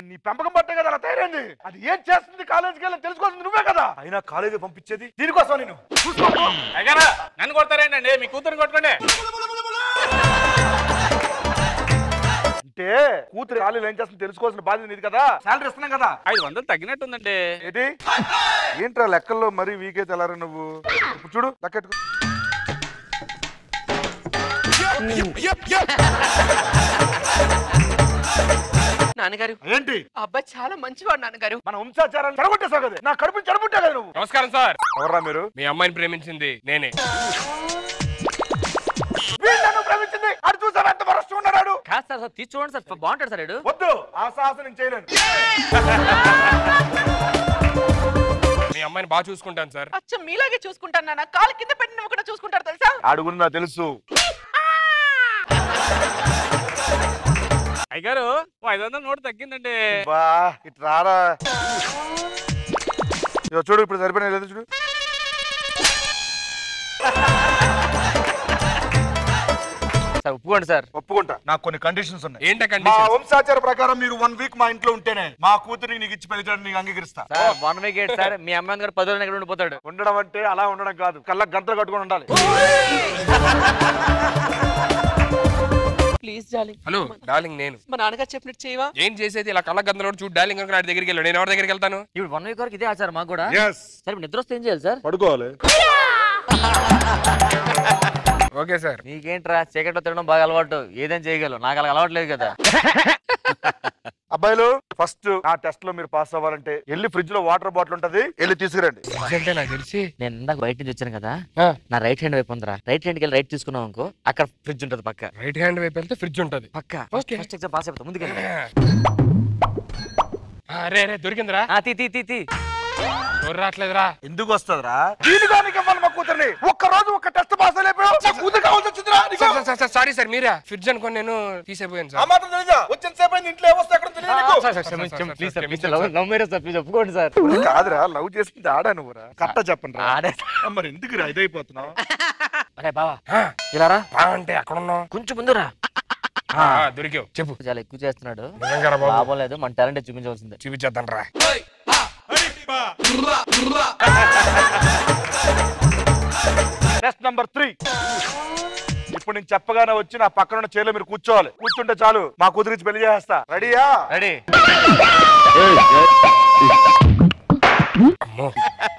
నీ పెంపకం పట్టే కదా అలా తయారైంది. అది ఏం చేస్తుంది కాలేజీకి వెళ్ళి తెలుసుకోవాల్సింది నువ్వే కదా. అయినా కాలేజీ పంపించేది దీనికోసం. నేను అయ్యారా నన్ను కొడతారేంటండి? మీ కూతురు కొట్టుకోండి. అంటే కూతురు కాలేజీలో ఏం చేస్తుంది తెలుసుకోవాల్సిన బాధ్యత నీది కదా. శాలరీ ఇస్తున్నాం కదా. 500 తగ్గినట్టుందండి. ఏంటి ఏంట్రా లెక్కల్లో మరీ వీకే తెలారా నువ్వు? ఇప్పుడు చూడు లెక్కెట్టుకో. నాన్నగారు ఏంటి ఆ అబ్బాయి చాలా మంచివాడు నాన్నగారు. మన వంశాచారాన్ని చెడగొట్టేసావు కదా. నా కడుపుని చెడగొట్టా కదా నువ్వు. నమస్కారం సార్. ఎవర్రా మీరు? మీ అమ్మాయిని ప్రేమించింది నేనే. వీళ్ళను ప్రేమించింది అది చూసావా ఎంత వరస్ట్ ఉన్నాడు. కాదు సార్, సార్ తీసి చూడండి సార్, బాగుంటాడు సార్. వద్దు, ఆ సాహసం నేను చేయలేను. మీ అమ్మాయిని బాగా చూసుకుంటాను సార్. అచ్చం మీలాగే చూసుకుంటాను నాన్న. కాలు కింద పెట్టిన కూడా చూసుకుంటారు తెలుసా? అడుగుని నాకు తెలుసు. అయ్యారు 500 నోటు తగ్గిందండి. బా ఇటు రారా. ఇదిగో చూడు ఇప్పుడు సరిపోయినా లేదు చూడు. సార్ ఒప్పుకోండి సార్. ఒప్పుకుంటా. నాకు కొన్ని కండిషన్స్ ఉన్నాయి. ఏంట మా కండిషన్? వంశాచార ప్రకారం మీరు 1 వీక్ మా ఇంట్లో ఉంటేనే మా కూతురికి నీకు ఇచ్చి పెళ్లి చేయడం నీకు అంగీకరిస్తా. సార్ 1 వీక్ ఏంటి సార్? మీ అమ్మాయి గారు 10 రోజులు ఎక్కడ ఉండిపోతాడు? ఉండడం అంటే అలా ఉండడం కాదు, కళ్ళ గంటలు కట్టుకొని ఉండాలి. Please darling. హలో డార్లింగ్, నేను మా నాన్నగారు చెప్పినట్టు చేయవా? ఏం చేసేది? ఇలా కళ్ళ గందలో చూడు డార్లింగ్ అనుకుని వాడి దగ్గరికి వెళ్ళు. నేను ఎవరి దగ్గరికి వెళ్తాను? ఇప్పుడు 1 వీక్ వరకు ఇదే ఆచారం మాకు కూడా. Yes. సార్ ఇప్పుడు నిద్ర వస్తే ఏం చేయాలి సార్? పడుకోవాలి. Okay sir. నీకేంట్రా చీకట్లో తినడం బాగా అలవాటు, ఏదైనా చేయగలవు. నాకు అలా అలవాటు లేదు కదా. అబ్బాయిలు ఫస్ట్ ఆ టెస్ట్ లో మీరు పాస్ అవ్వాలంటే వెళ్ళి ఫ్రిడ్జ్ లో వాటర్ బాటిల్ ఉంటది, వెళ్ళి తీసుకురండి. అంటే నాకు తెలిసి నేను ఇందాక బయట నుంచి వచ్చాను కదా, నా రైట్ హ్యాండ్ వైపు ఉందిరా. రైట్ హ్యాండ్కి వెళ్ళి రైట్ తీసుకున్నావు అనుకో, అక్కడ ఫ్రిడ్జ్ ఉంటది పక్క. రైట్ హ్యాండ్ వైపు వెళ్తే ఫ్రిడ్జ్ ఉంటది పక్క. ఓకే. ఫస్ట్ ఎగ్జామ్ పాస్ అయిపోతా ముందుకెళ్ళి. అరే అరే దొరికిందిరా. తీ తీ తీ తీ. రావట్లేదురా. ఎందుకు వస్తుందిరా? దీనికోనికి ఇవ్వాలి మా కూతుర్ని. ఒక్క రోజు ఒక్క టెస్ట్ పాస్ అయిపోయావు, నా కూతురు కావాల్సి వచ్చిందిరా నీకు. సారీ సార్, మీరా? ఫ్రిడ్జ్ అనుకోని నేను తీసేపోయాను ఆ సార్. మాత్రం తెలీదా? వచ్చిన సేపు అయింది, ఇంట్లో ఏమొస్తే ఎక్కడ తెలియదు నీకు. Please sir, please love marriage sir, please ఒప్పుకోండి సార్. కాదురా, లవ్ చేసింది ఆడా నువ్వురా. కరెక్ట్ చెప్పండి రా. ఆడే. మరి ఎందుకురా ఇదైపోతున్నావు? అరే బావా ఇలా రా. అంటే అక్కడ ఉన్నావు, కొంచెం ముందురా. దొరికావు. చెప్పు. చాలా ఎక్కువ చేస్తున్నాడు, నిజంగా రా బాబు. లాభం లేదు, మన టాలెంట్ చూపించవలసిందే. చూపించేద్దాం రా. Test number 3. ఇప్పుడు నేను చెప్పగానే వచ్చి నా పక్కన ఉన్న చైర్లో మీరు కూర్చోవాలి. కూర్చుంటే చాలు, మా కూతురికి పెళ్లి చేస్తా. రెడీయా? రెడీ. అమ్మో,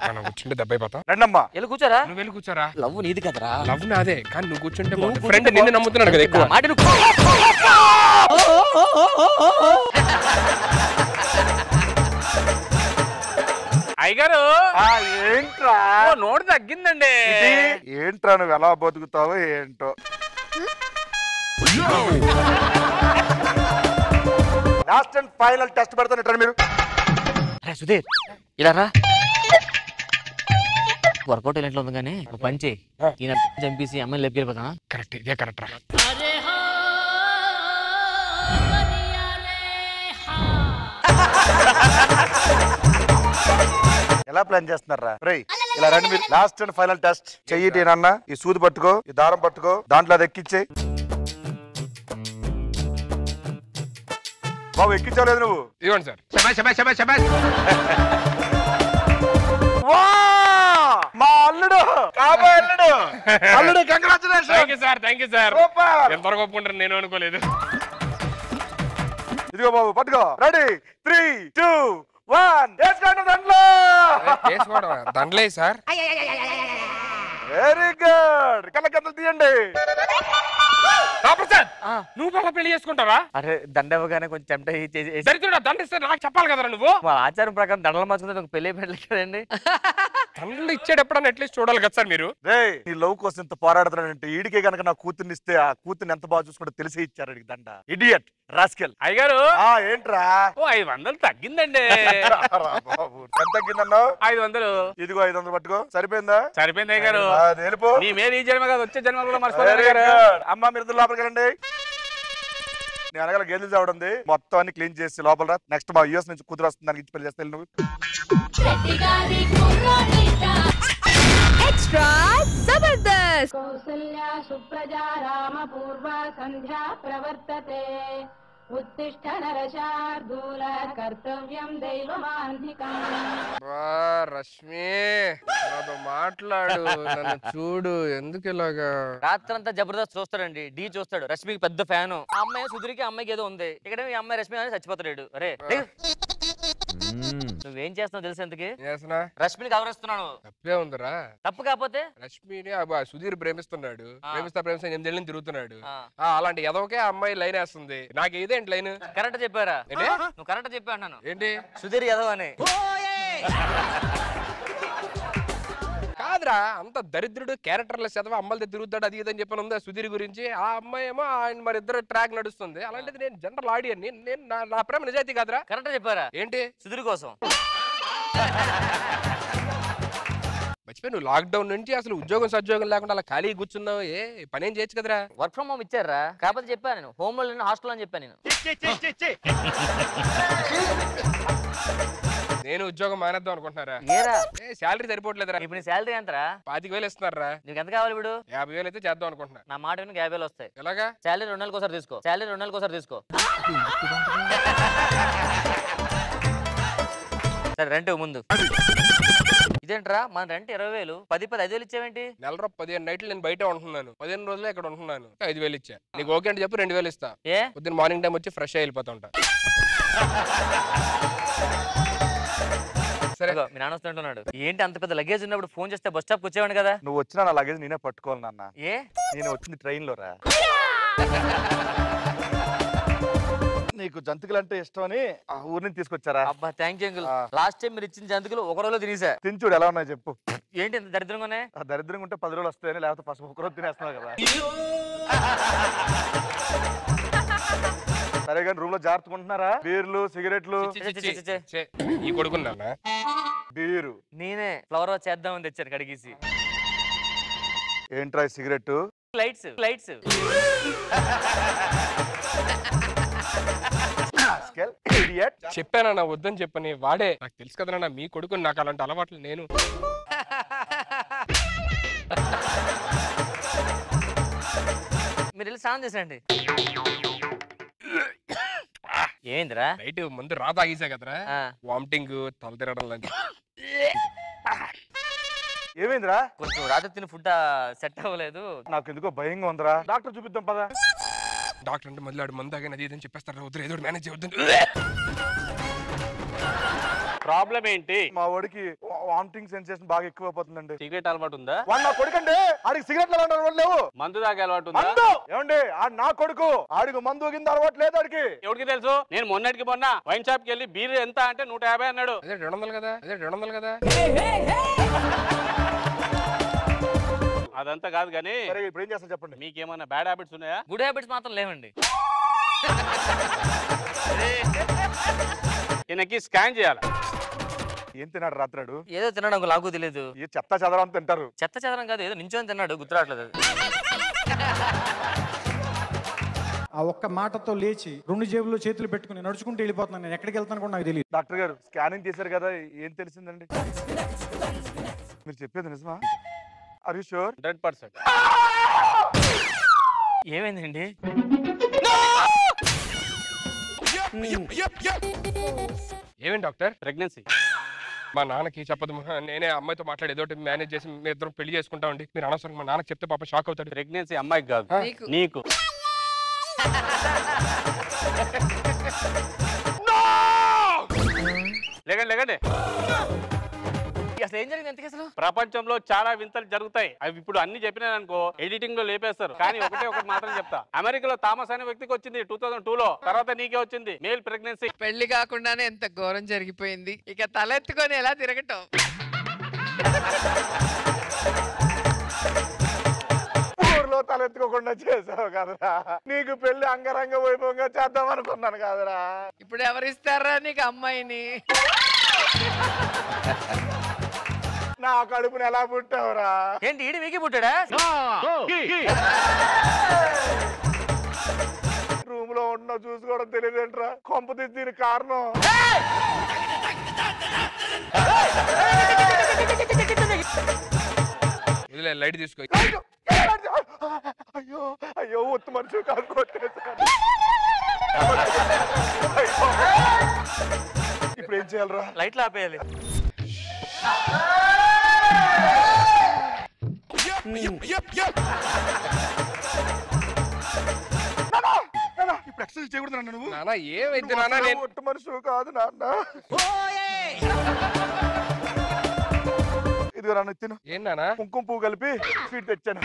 మనం కూర్చుంటే దెబ్బ అయిపోతాం. రండమ్మా. వెళ్ళి కూర్చోరా. నువ్వు వెళ్ళి కూర్చోరా. లవ్ నీది కదరా. లవ్ నాదే, కానీ నువ్వు కూర్చుంటే ఫ్రెండ్ నిన్ను నమ్ముతున్నాడు కదా ఎక్కువ. మాట అయ్యగారు ఏంట్రా నోటు తగ్గిందండి. ఏంట్రా నువ్వు ఎలా బతుకుతావో ఏంటో. లాస్ట్ అండ్ ఫైనల్ టెస్ట్ పెడతాను మీరు. అరే సుధీర్ ఇలా రా. వర్కౌట్ ఇంట్లో ఉంది కానీ ఒక పని చేయి, ఈయన చంపేసి అమ్మాయిని లేపుకెళ్ళిపోతా. కరెక్ట్, ఇదే కరెక్ట్ రా. ఎలా ప్లాన్ చేస్తున్నారా? రేయ్ ఇలా రండి మీరు. లాస్ట్ అండ్ ఫైనల్ టెస్ట్ చెయ్యి నాన్న. ఈ సూది పట్టుకో, ఈ దారం పట్టుకో, దాంట్లో అది ఎక్కించే. బాబు ఎక్కించలేదు నువ్వు. ఇవ్వండి సార్. మా అల్లుడు కాబోయే అల్లుడు. అల్లుడు congratulation. Thank you sir, thank you sir. Super. ఎంతవరకు ఒప్పుకుంటారు నేను అనుకోలేదు. ఇదిగో బాబు పట్టుకో. రెడీ 3, 2, 1 వేసుకోండి దండలో. దండలే సార్. Very good. కళ్ళ కథలు తీయండి. ప్రసాద్, నువ్వు మళ్ళీ పెళ్లి చేసుకుంటావా? అరే దండ ఇవ్వగానే కొంచెం టెంప్ట్ దరిద్రుడా దండిస్తే నాకు చెప్పాలి కదరా నువ్వు. మా ఆచారం ప్రకారం దండలు మార్చుకుంటే పెళ్లి పెట్టలేదు కదండి. దండలు ఇచ్చాడు ఎప్పుడన్నా అట్లీస్ట్ చూడాలి కదా సార్ మీరు. రే నీ లవ్ కోసం ఇంత పోరాడుతున్నాడంటే ఈడికే గనక నా కూతుర్ని ఇస్తే ఆ కూతుర్ని ఎంత బాగా చూసుకుంటే తెలిసి ఇచ్చారు అడిగి దండ. Idiot rascal. అయ్యగారు ఏంట్రా? ఓ 500 తగ్గిందండి. ఎంత తగ్గిందన్నావు? 500. ఇదిగో 500 పట్టుకో. సరిపోయిందా? సరిపోయింది అయ్యగారు. వెళ్ళిపో. నీ మీద ఈ జన్మ కాదు వచ్చే జన్మ కూడా మర్చిపోయారు. అమ్మ మీరు లోపలికి వెళ్ళండి. నేను అనగల గేదెలు చావడం ఉంది, మొత్తం అన్ని క్లీన్ చేసి లోపల రా. నెక్స్ట్ మా యూఎస్ నుంచి కూతురు వస్తుంది, దానికి ఇచ్చి పెళ్లి చేస్తే నువ్వు. ఎక్స్ట్రా జబర్దస్త్. కౌసల్యా సుప్రజా రామ పూర్వ సంధ్యా ప్రవర్తతే ఉత్తిష్ట నరశార్దూల కర్తవ్యం దైవమాంధికం. రశ్మి నాతో మాట్లాడు, నన్ను చూడు, ఎందుకు ఇలాగా? రాత్రంతా జబర్దస్త్ చూస్తాడండి, డి చూస్తాడు. రష్మికి పెద్ద ఫ్యాన్. ఆ అమ్మాయి సుధీర్కి అమ్మాయికి ఏదో ఉంది. ఇక్కడ ఈ అమ్మాయి రష్మి అని చచ్చిపోతాడు. అరే నువ్వేం చేస్తున్నావు తెలుసు ఎందుకు? రష్మిని గౌరవిస్తున్నాను. తప్పే ఉందిరా. తప్పు కాకపోతే రష్మిని సుధీర్ ప్రేమిస్తున్నాడు, ప్రేమిస్తా 8 తిరుగుతున్నాడు. అలాంటి ఎదవకే అమ్మాయి లైన్ వేస్తుంది. నాకు ఇదేంటి లైన్? కరెక్ట్ చెప్పారా? నువ్వు కరెక్ట్ చెప్పా అన్నాను. ఏంటి? సుధీర్ ఎదవ అని కాదురా, అంత దరిద్రుడు క్యారెక్టర్లెస్ చదవ అమ్మల దగ్గర తిరుగుతాడు అది ఇదని చెప్పని ఉందా సుధీర్ గురించి? ఆ అమ్మాయి ఏమో ఆయన మరి ఇద్దరు ట్రాక్ నడుస్తుంది. అలాంటిది నేను జనరల్ ఆడియన్, నేను నా ప్రేమ నిజాయితీ కాదురా. కరెక్ట్ చెప్పారా? ఏంటి? సుధీర్ కోసం మర్చిపోయి నువ్వు లాక్డౌన్ నుంచి అసలు ఉద్యోగం సద్యోగం లేకుండా అలా ఖాళీ కూర్చున్నావు. ఏ పని ఏం చేయొచ్చు కదరా? వర్క్ ఫ్రమ్ హోమ్ ఇచ్చారా? కాకపోతే చెప్పాను నేను హోమ్ లో హాస్టల్ అని చెప్పాను నేను. నేను ఉద్యోగం మానేద్దాం అనుకుంటున్నారా? శాలరీ సరిపోవట్లేదురా. ఇప్పుడు శాలరీ ఎంతరా? 25,000 ఇస్తున్నారా? నీకు ఎంత కావాలి? ఇప్పుడు 50,000 అయితే చేద్దాం అనుకుంటున్నా. నా మాట విని 50,000 వస్తాయి. ఎలాగా? శాలరీ 2 నెలలకు ఒకసారి తీసుకో. శాలరీ 2 నెలలకు ఒకసారి తీసుకో. సరే రెంట్ ముందు. ఇదేంట్రా మన రెంట్ 20,000, 10,000 ఇచ్చావేంటి? నెలలో 15 నైట్లు నేను బయట ఉంటున్నాను, 15 రోజులు ఇక్కడ ఉంటున్నాను. 5,000 ఇచ్చా. నీకు ఓకే అంటే చెప్పు 2,000 ఇస్తా. పొద్దున్న మార్నింగ్ టైం వచ్చి ఫ్రెష్ అయి వెళ్ళిపోతా ఉంటా. సరే మీ నాన్న వస్తుంటున్నాడు. ఏంటి అంత పెద్ద లగేజ్ ఉన్నప్పుడు ఫోన్ చేస్తే బస్ స్టాప్ వచ్చేవాడు కదా. నువ్వు వచ్చినా నా లగేజ్ నేనే పట్టుకోవాలి నాన్న. ఏ నేను వచ్చింది ట్రైన్ లో రా. నీకు జంతికలు అంటే ఇష్టం అని ఆ ఊరి నుంచి తీసుకొచ్చారా? అబ్బా thank you uncle. Last time మీరు ఇచ్చిన జంతికలు ఒక రోజులో తినేసా. తించుడు ఎలా ఉన్నాయి చెప్పు. ఏంటి ఇంత దరిద్రంగా ఉన్నాయి? ఆ దరిద్రంగా ఉంటే 10 రోజులు వస్తాయని, లేకపోతే ఫస్ట్ ఒక రోజు తినేస్తున్నావు కదా. సరే కానీ రూమ్ లో జాగ్రత్తగా ఉంటున్నారా? బీర్లు సిగరెట్లు ఈ కొడుకున్నా బీరు నేనే ఫ్లవర్ చేద్దామని తెచ్చాను కడిగేసి. ఏంట్రా సిగరెట్? Lights lights. చెప్పానన్నా వద్దని చెప్పని వాడే. నాకు తెలుసు కదన్నా మీ కొడుకు, నాకు అలాంటి అలవాట్లు. నేను మీరు వెళ్ళి స్నానం చేసండి. ఏమైందిరా? నైట్ ముందు రా తాగేసా కదరా, వామిటింగ్, తల తిరగడం లాంటి. ఏమైందిరా? కొంచెం రాత్రి తిని ఫుడ్ సెట్ అవ్వలేదు. నాకు ఎందుకో భయంగా ఉందిరా. డాక్టర్ చూపిద్దాం పదా. డాక్టర్ అంటే మొదలాడు మందు తాగా అది ఇదని చెప్పేస్తారు. వద్దు ఏదో మేనేజ్ చేయొద్దు. ప్రాబ్లం ఏంటి? మా వాడికి వామిటింగ్ సెన్సేషన్ బాగా ఎక్కువైపోతుందండి. సిగరెట్ అలవాటు ఉందా? వాడు నా కొడుకు అండి, ఆడికి సిగరెట్ అలవాటు లేవు. మందు తాగే అలవాటు ఉందా? ఏమండి ఆడు నా కొడుకు, ఆడికి మందు కింద అలవాటు లేదు ఆడికి. ఎవరికి తెలుసు? నేను మొన్నటికి మొన్న వైన్ షాప్ కి వెళ్ళి బీర్ ఎంత అంటే 150 అన్నాడు. అదే 200 కదా, అదే 200 కదా. అదంతా కాదు కానీ ఇప్పుడు ఏం చేస్తా చెప్పండి. మీకేమన్నా బ్యాడ్ హ్యాబిట్స్ ఉన్నాయా? గుడ్ హ్యాబిట్స్ మాత్రం లేవండి. ఈయనకి స్కాన్ చేయాలి. ఏం తిన్నాడు రాత్రాడు? ఏదో తిన్నాడు నాకు తెలియదు. ఏ చెత్త చెదరం తింటారు. చెత్త చెదరం కాదు, ఏదో నించొని తిన్నాడు, గుర్తురాట్లేదు. ఆ ఒక్క మాటతో లేచి 2 జేబుల్లో చేతులు పెట్టుకుని నడుచుకుంటూ వెళ్ళిపోతున్నాను. నేను ఎక్కడికి వెళ్తాను కూడా నాకు తెలియదు. డాక్టర్ గారు స్కానింగ్ చేశారు కదా, ఏం తెలిసిందండి? మీరు చెప్పేది నిజమా? Are you sure? 100%. ఏమైందండి? ఏమేంటి డాక్టర్? ప్రెగ్నెన్సీ. మా నాన్నకి చెప్పదు, నేనే అమ్మాయితో మాట్లాడి ఏదో మేనేజ్ చేసి మీ ఇద్దరం పెళ్లి చేసుకుంటామండి. మీరు అనవసరం మా నాన్నకి చెప్తే పాప షాక్ అవుతాడు. ప్రెగ్నెన్సీ అమ్మాయికి కాదు, నీకు. లేకండి లేకండి. అసలు ఏం జరిగింది ఎంతకి అసలు? ప్రపంచంలో చాలా వింతలు జరుగుతాయి. అవి ఇప్పుడు అన్ని చెప్పినాను అనుకో ఎడిటింగ్ లో లేపేస్తారు. కానీ ఒకటి మాత్రం చెప్తా. అమెరికాలో థామస్ అనే వ్యక్తికి వచ్చింది 2002లో. తర్వాత నీకే వచ్చింది మేల్ ప్రెగ్నెన్సీ. పెళ్లి కాకుండానే ఎంత ఘోరం జరిగిపోయింది. ఇక తలెత్తుకొని ఎలా తిరగటం? ఊర్లో తలెత్తుకోకుండా చేసావు కదరా. నీకు పెళ్లి అంగరంగ వైభవంగా చేద్దాం అనుకున్నాను కదరా. ఇప్పుడు ఎవరిస్తారా నీకు అమ్మాయిని? నా కడుపుని ఎలా పుట్టావురా? ఏంటి ఈడి వీకి పుట్టాడా? రూమ్ లో ఉన్న చూసుకోవడం తెలియదేంట్రా? కొంప తీసి దీని కారణం లైట్ తీసుకో. అయ్యో అయ్యో ఒత్తు మనిషి కాదు కొట్టేశాను. ఇప్పుడు ఏం చేయాలరా? లైట్లు ఆపేయాలి. ఇప్పుడు ఎక్సర్సైజ్ చేయకూడదు నాన్న. నువ్వు నాన్న ఏమైంది నాన్న? నేను ఒట్టు మనిషి కాదు నాన్న. ఇదిగో నాన్న తిను. ఏం నాన్న? కుంకుమ పువ్వు కలిపి స్వీట్ తెచ్చాను.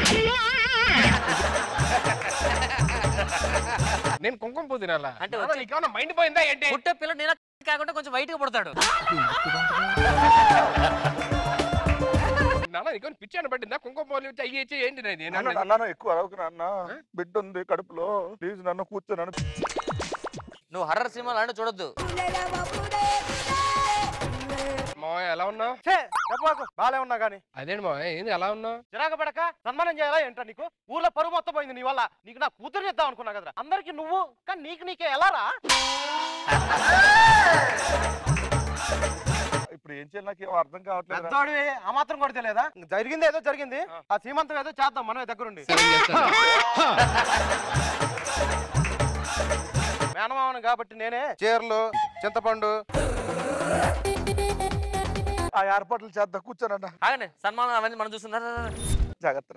నేను కుంకుమ పువ్వు తినాలా? అంటే నీకేమన్నా మైండ్ పోయిందా ఏంటి? పుట్టే పిల్లడు నేను కాకుండా కొంచెం వైట్ గా పుడతాడు. నాన్న నీకు పిచ్చాను పట్టిందా? కుంకుమ పువ్వులు అయ్యి ఏంటి? నాన్న ఎక్కువ అరవకు నాన్న. బిడ్డ ఉంది కడుపులో. ప్లీజ్ నన్ను కూర్చోను. నువ్వు హర్రర్ సినిమాలు అంటే చూడొద్దు. మావయ్య ఎలా ఉన్నావు? బాగానే ఉన్నా గానీ అదేంటి మావయ్య ఏంది ఎలా ఉన్నావు? చిరాకు పడక సన్మానం చేయాలా ఏంటా? నీకు ఊర్లో పరువు మొత్తం పోయింది నీ వల్ల. నీకు నా కూతురు చేద్దాం అనుకున్నా కదరా. అందరికి నువ్వు కానీ నీకే ఎలా రా? ఇప్పుడు ఏం చేయాలి నాకు అర్థం కావట్లేదు. ఆ మాత్రం కూడా తెలియదా? జరిగింది ఏదో జరిగింది. ఆ సీమంతం ఏదో చేద్దాం మనమే దగ్గరుండి. మేనమామను కాబట్టి నేనే చీరలు చింతపండు ఆ ఏర్పాట్లు చేద్దాం. కూర్చోనన్నా. ఆగండి, సన్మానం అవన్నీ మనం చూస్తున్నారు. జాగ్రత్త.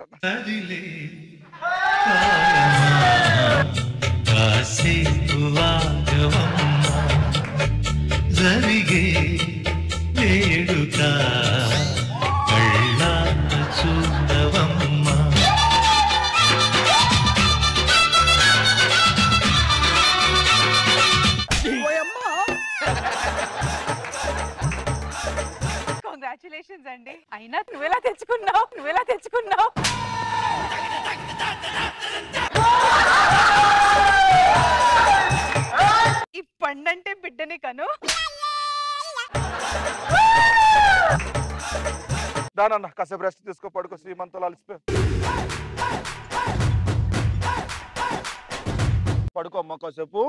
జరిగే వేడుక కళ్ళాన చూడవమ్మా. కంగ్రాచులేషన్స్ అండి. అయినా నువ్వెలా తెచ్చుకున్నావు? ఈ పండంటే బిడ్డని కను. దానన్న కాసేపు రెస్ట్ తీసుకో, పడుకో. శ్రీమంతులు అలసిపోయి పడుకో అమ్మ కాసేపు.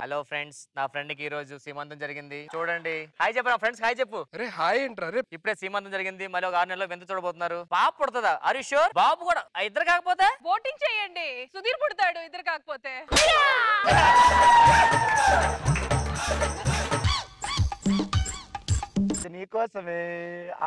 హలో ఫ్రెండ్స్, నా ఫ్రెండ్ కి ఈ రోజు సీమంతం జరిగింది. చూడండి, హాయ్ చెప్పు. నా ఫ్రెండ్స్ హాయ్ చెప్పు. అరే హాయ్ ఏంట్రా? రే ఇప్పుడే సీమంతం జరిగింది. మళ్ళీ ఒక 6 నెలల్లో వింత చూడబోతున్నారు. పాప పుడుతుందా? Are you sure? బాబు కూడా ఇద్దరు కాకపోతే ఓటింగ్ చేయండి. సుధీర్ పుడతాడు ఇద్దరు కాకపోతే. నీకోసమే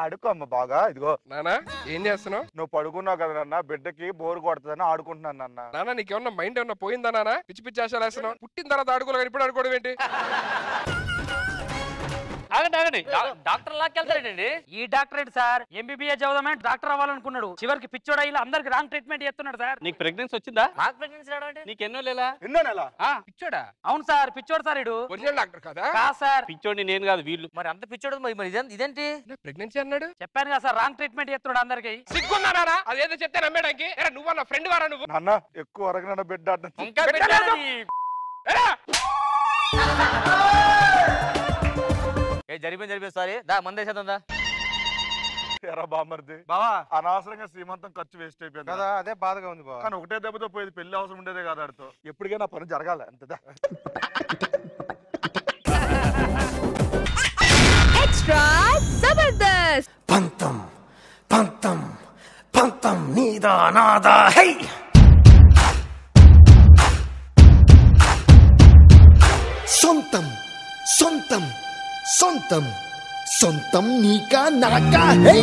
ఆడుకో అమ్మ బాగా. ఇదిగో నానా ఏం చేస్తున్నావు? నువ్వు పడుకున్నావు కదా నాన్న. బిడ్డకి బోర్ కొడుతుందని ఆడుకుంటున్నాను నాన్న. నానా నీకేమన్నా మైండ్ ఏమన్నా పోయిందా నానా? పిచ్చి పిచ్చి ఆశలు వేస్తున్నావు. పుట్టిన తర్వాత ఆడుకోవాలి, ఇప్పుడు ఆడుకోవడం ఏంటి? ఆగండి, డాక్టర్ లాక్కెళ్తారేంటండి? ఈ డాక్టర్ ఏంటి సార్? ఎంబీబీఎస్ చదువుదామని డాక్టర్ అవ్వాలనుకున్నాడు. చివరికి పిచ్చోడా ఇలా అందరికి రాంగ్ ట్రీట్మెంట్ చేస్తున్నాడు సార్. నీకు ప్రెగ్నెన్సీ వచ్చిందా? నాకు ప్రెగ్నెన్సీ రావడం అంటే? నీకు ఎన్నో లేలా? ఎన్నో నెల పిచ్చోడా? అవును సార్, పిచ్చోడు సార్. ఇడు ఒరిజినల్ డాక్టర్ కదా? కాదు సార్, పిచ్చోడిని నేను కాదు వీళ్ళు. మరి అంత పిచ్చోడు మరి ఇదేంటి? ప్రెగ్నెన్సీ అన్నాడు. చెప్పాను కదా సార్, రాంగ్ ట్రీట్మెంట్ చేస్తున్నాడు అందరికి. సిగ్గుందా నానా? అదేదో చెప్తే నమ్మడానికి? నువ్వు నా ఫ్రెండ్ వారా? నువ్వు నాన్న ఎక్కువ అరగన బిడ్డ ఇంకా జరిపోయింది. సారీ దా మందేసేద్దాం దా. ఎరా బామర్ది బావా, అనవసరంగా శ్రీమంతం ఖర్చు వేస్ట్ అయిపోయింది కదా. అదే బాధగా ఉంది బావా. కానీ ఒకటే దెబ్బతో పోయేది. పెళ్లి అవసరం ఉండేదే కదా ఆడితో. ఎప్పటికైనా పని జరగాలి అంతదా. ఎక్స్ట్రా జబర్దస్త్. పంతం పంతం పంతం నీదా నాదా హై. సొంతం సొంతం సొంతం సొంతం నీకా నాకా హై.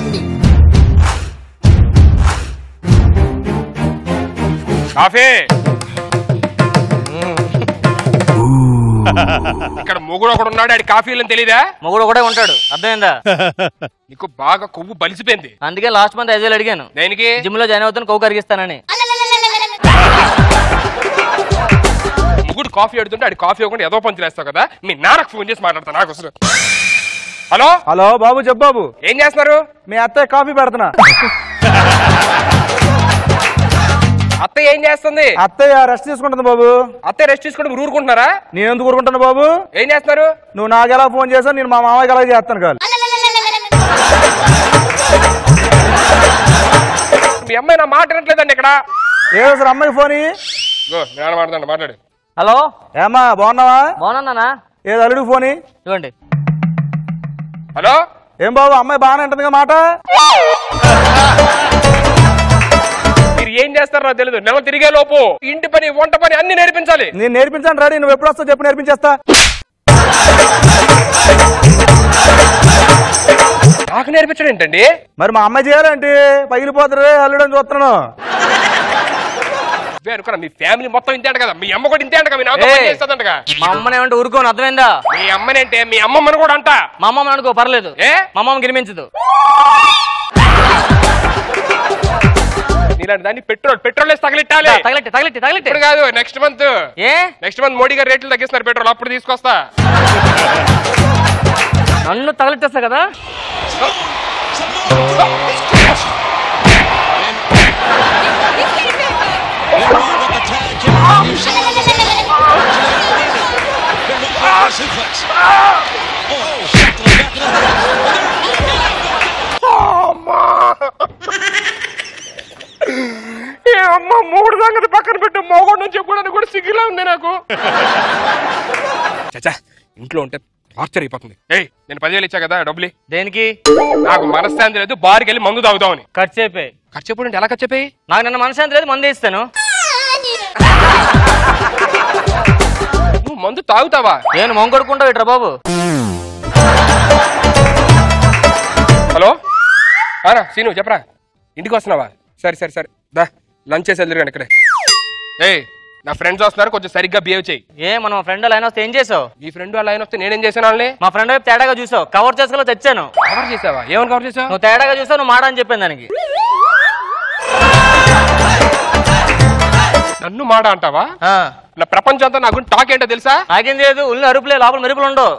కాఫీ. ఇక్కడ మొగుడు ఒకడు ఉన్నాడు, ఆడి కాఫీలు తెలీదా? మొగుడు ఒకడే ఉంటాడు, అర్థమైందా? నీకు బాగా కొవ్వు బలిసిపోయింది. అందుకే లాస్ట్ మంత్ 5,000 అడిగాను. దేనికి? జిమ్ లో జాయిన్ అవుతాను, కొవ్వు కరిగిస్తానని. మొగుడు కాఫీ అడుగుతుంటే ఆడి కాఫీ ఇవ్వకుండా ఏదో పంచులు వేస్తావు కదా. మీ నాన్నకు ఫోన్ చేసి మాట్లాడతా నాకు అసలు. హలో హలో బాబు, చెప్పు బాబు. ఏం చేస్తున్నారు? మీ అత్తయ్య కాఫీ పెడుతున్నా. అత్తయ్య ఏం చేస్తుంది? అత్తయ్య రెస్ట్ తీసుకుంటుంది బాబు. అత్తయ్య రెస్ట్ తీసుకుంటే మీరు ఊరుకుంటున్నారా? నేను ఎందుకు ఊరుకుంటాను బాబు? ఏం చేస్తున్నారు? నువ్వు నాకు ఎలా ఫోన్ చేసావు, నేను మా మామయ్యకి ఎలా చేస్తాను కాదు. మీ అమ్మాయి నా మాట వినట్లేదండి ఇక్కడ. ఏదో సార్ అమ్మాయికి ఫోన్ మాట్లాడండి, మాట్లాడు. హలో ఏమ్మా బాగున్నావా? బాగున్నానా? ఏదో అల్లుడు ఫోన్ ఇవ్వండి. హలో ఏం బాబు, అమ్మాయి బాగానే ఉంటుందిగా మాట? మీరు ఏం చేస్తారో తెలియదు. నెల తిరిగే లోపు ఇంటి పని, వంట పని అన్ని నేర్పించాలి. నేను నేర్పించాను రెడీ. నువ్వు ఎప్పుడు వస్తావు చెప్పు, నేర్పించేస్తా. నాకు నేర్పించడం ఏంటండి? మరి మా అమ్మాయి చేయాలంటే పగిలిపోతారు అల్లుడు అని చూస్తున్నాను. మీ ఫ్యామిలీ మొత్తం ఇంతే అంట కదా. మీ అమ్మ కూడా ఇంతే అంట. మీ నాతో పని చేస్తుందంటగా. మా అమ్మని ఏమంటే ఊరుకోను, అర్థమైందా? మీ అమ్మనంటే మీ అమ్మమ్మని కూడా అంట. మా అమ్మమ్మని అనుకో పర్లేదు, మా అమ్మమ్మకి గిరిమించదు. నీలాంటి దాన్ని పెట్రోల్ వేసి తగిలిట్టాలి. ఇప్పుడు కాదు, నెక్స్ట్ మంత్ మోడీ గారు రేట్లు తగ్గిస్తున్నారు పెట్రోల్, అప్పుడు తీసుకొస్తా. నన్ను తగిలిట్టేస్తా కదా. అమ్మ మూడు సంగతి పక్కన పెట్టు, మోగోడు నుంచి చెప్పడానికి కూడా సిగ్గులా ఉంది నాకు. చచ్చా, ఇంట్లో ఉంటే టార్చర్ అయిపోతుంది. నేను 10,000 ఇచ్చా కదా, డబ్బులు దేనికి? నాకు మనశ్శాంతి లేదు, బార్కి వెళ్ళి మందు తాగుదామని. ఖర్చు అయిపోయి. ఖర్చు అయిపోయి ఎలా ఖర్చు అయిపోయి? నాకు నిన్న మనశ్శాంతి లేదు, మందు ఇస్తాను. నువ్వు మందు తాగుతావా? నేను మొంగొడుకుంటా ఇట్రా బాబు. హలో సీను చెప్పరా, ఇంటికి వస్తున్నావా? సరే దా లంచ్ చేసి వెళ్తారు ఇక్కడే. నా ఫ్రెండ్స్ వస్తున్నారు, కొంచెం సరిగ్గా బిహేవ్ చేయి. మన ఫ్రెండ్ లైన్ వస్తే ఏం చేసావు? మీ ఫ్రెండ్ లైన్ వస్తే నేనేం చేశాను? వాళ్ళని మా ఫ్రెండ్ వైపు తేడాగా చూసావు, కవర్ చేసుకోలో తెచ్చాను. కవర్ చేసావా? ఏమని కవర్ చేసావు? నువ్వు తేడాగా చూసావు, నువ్వు మాట అని చెప్పాను దానికి. నన్ను మాట అంటావా? నా ప్రపంచం అంతా నాకు టాక్ ఏంటో తెలుసా? నాకేం లేదు, ఉల్లి అరుపులే, లోపల మెరుపులు ఉండవు.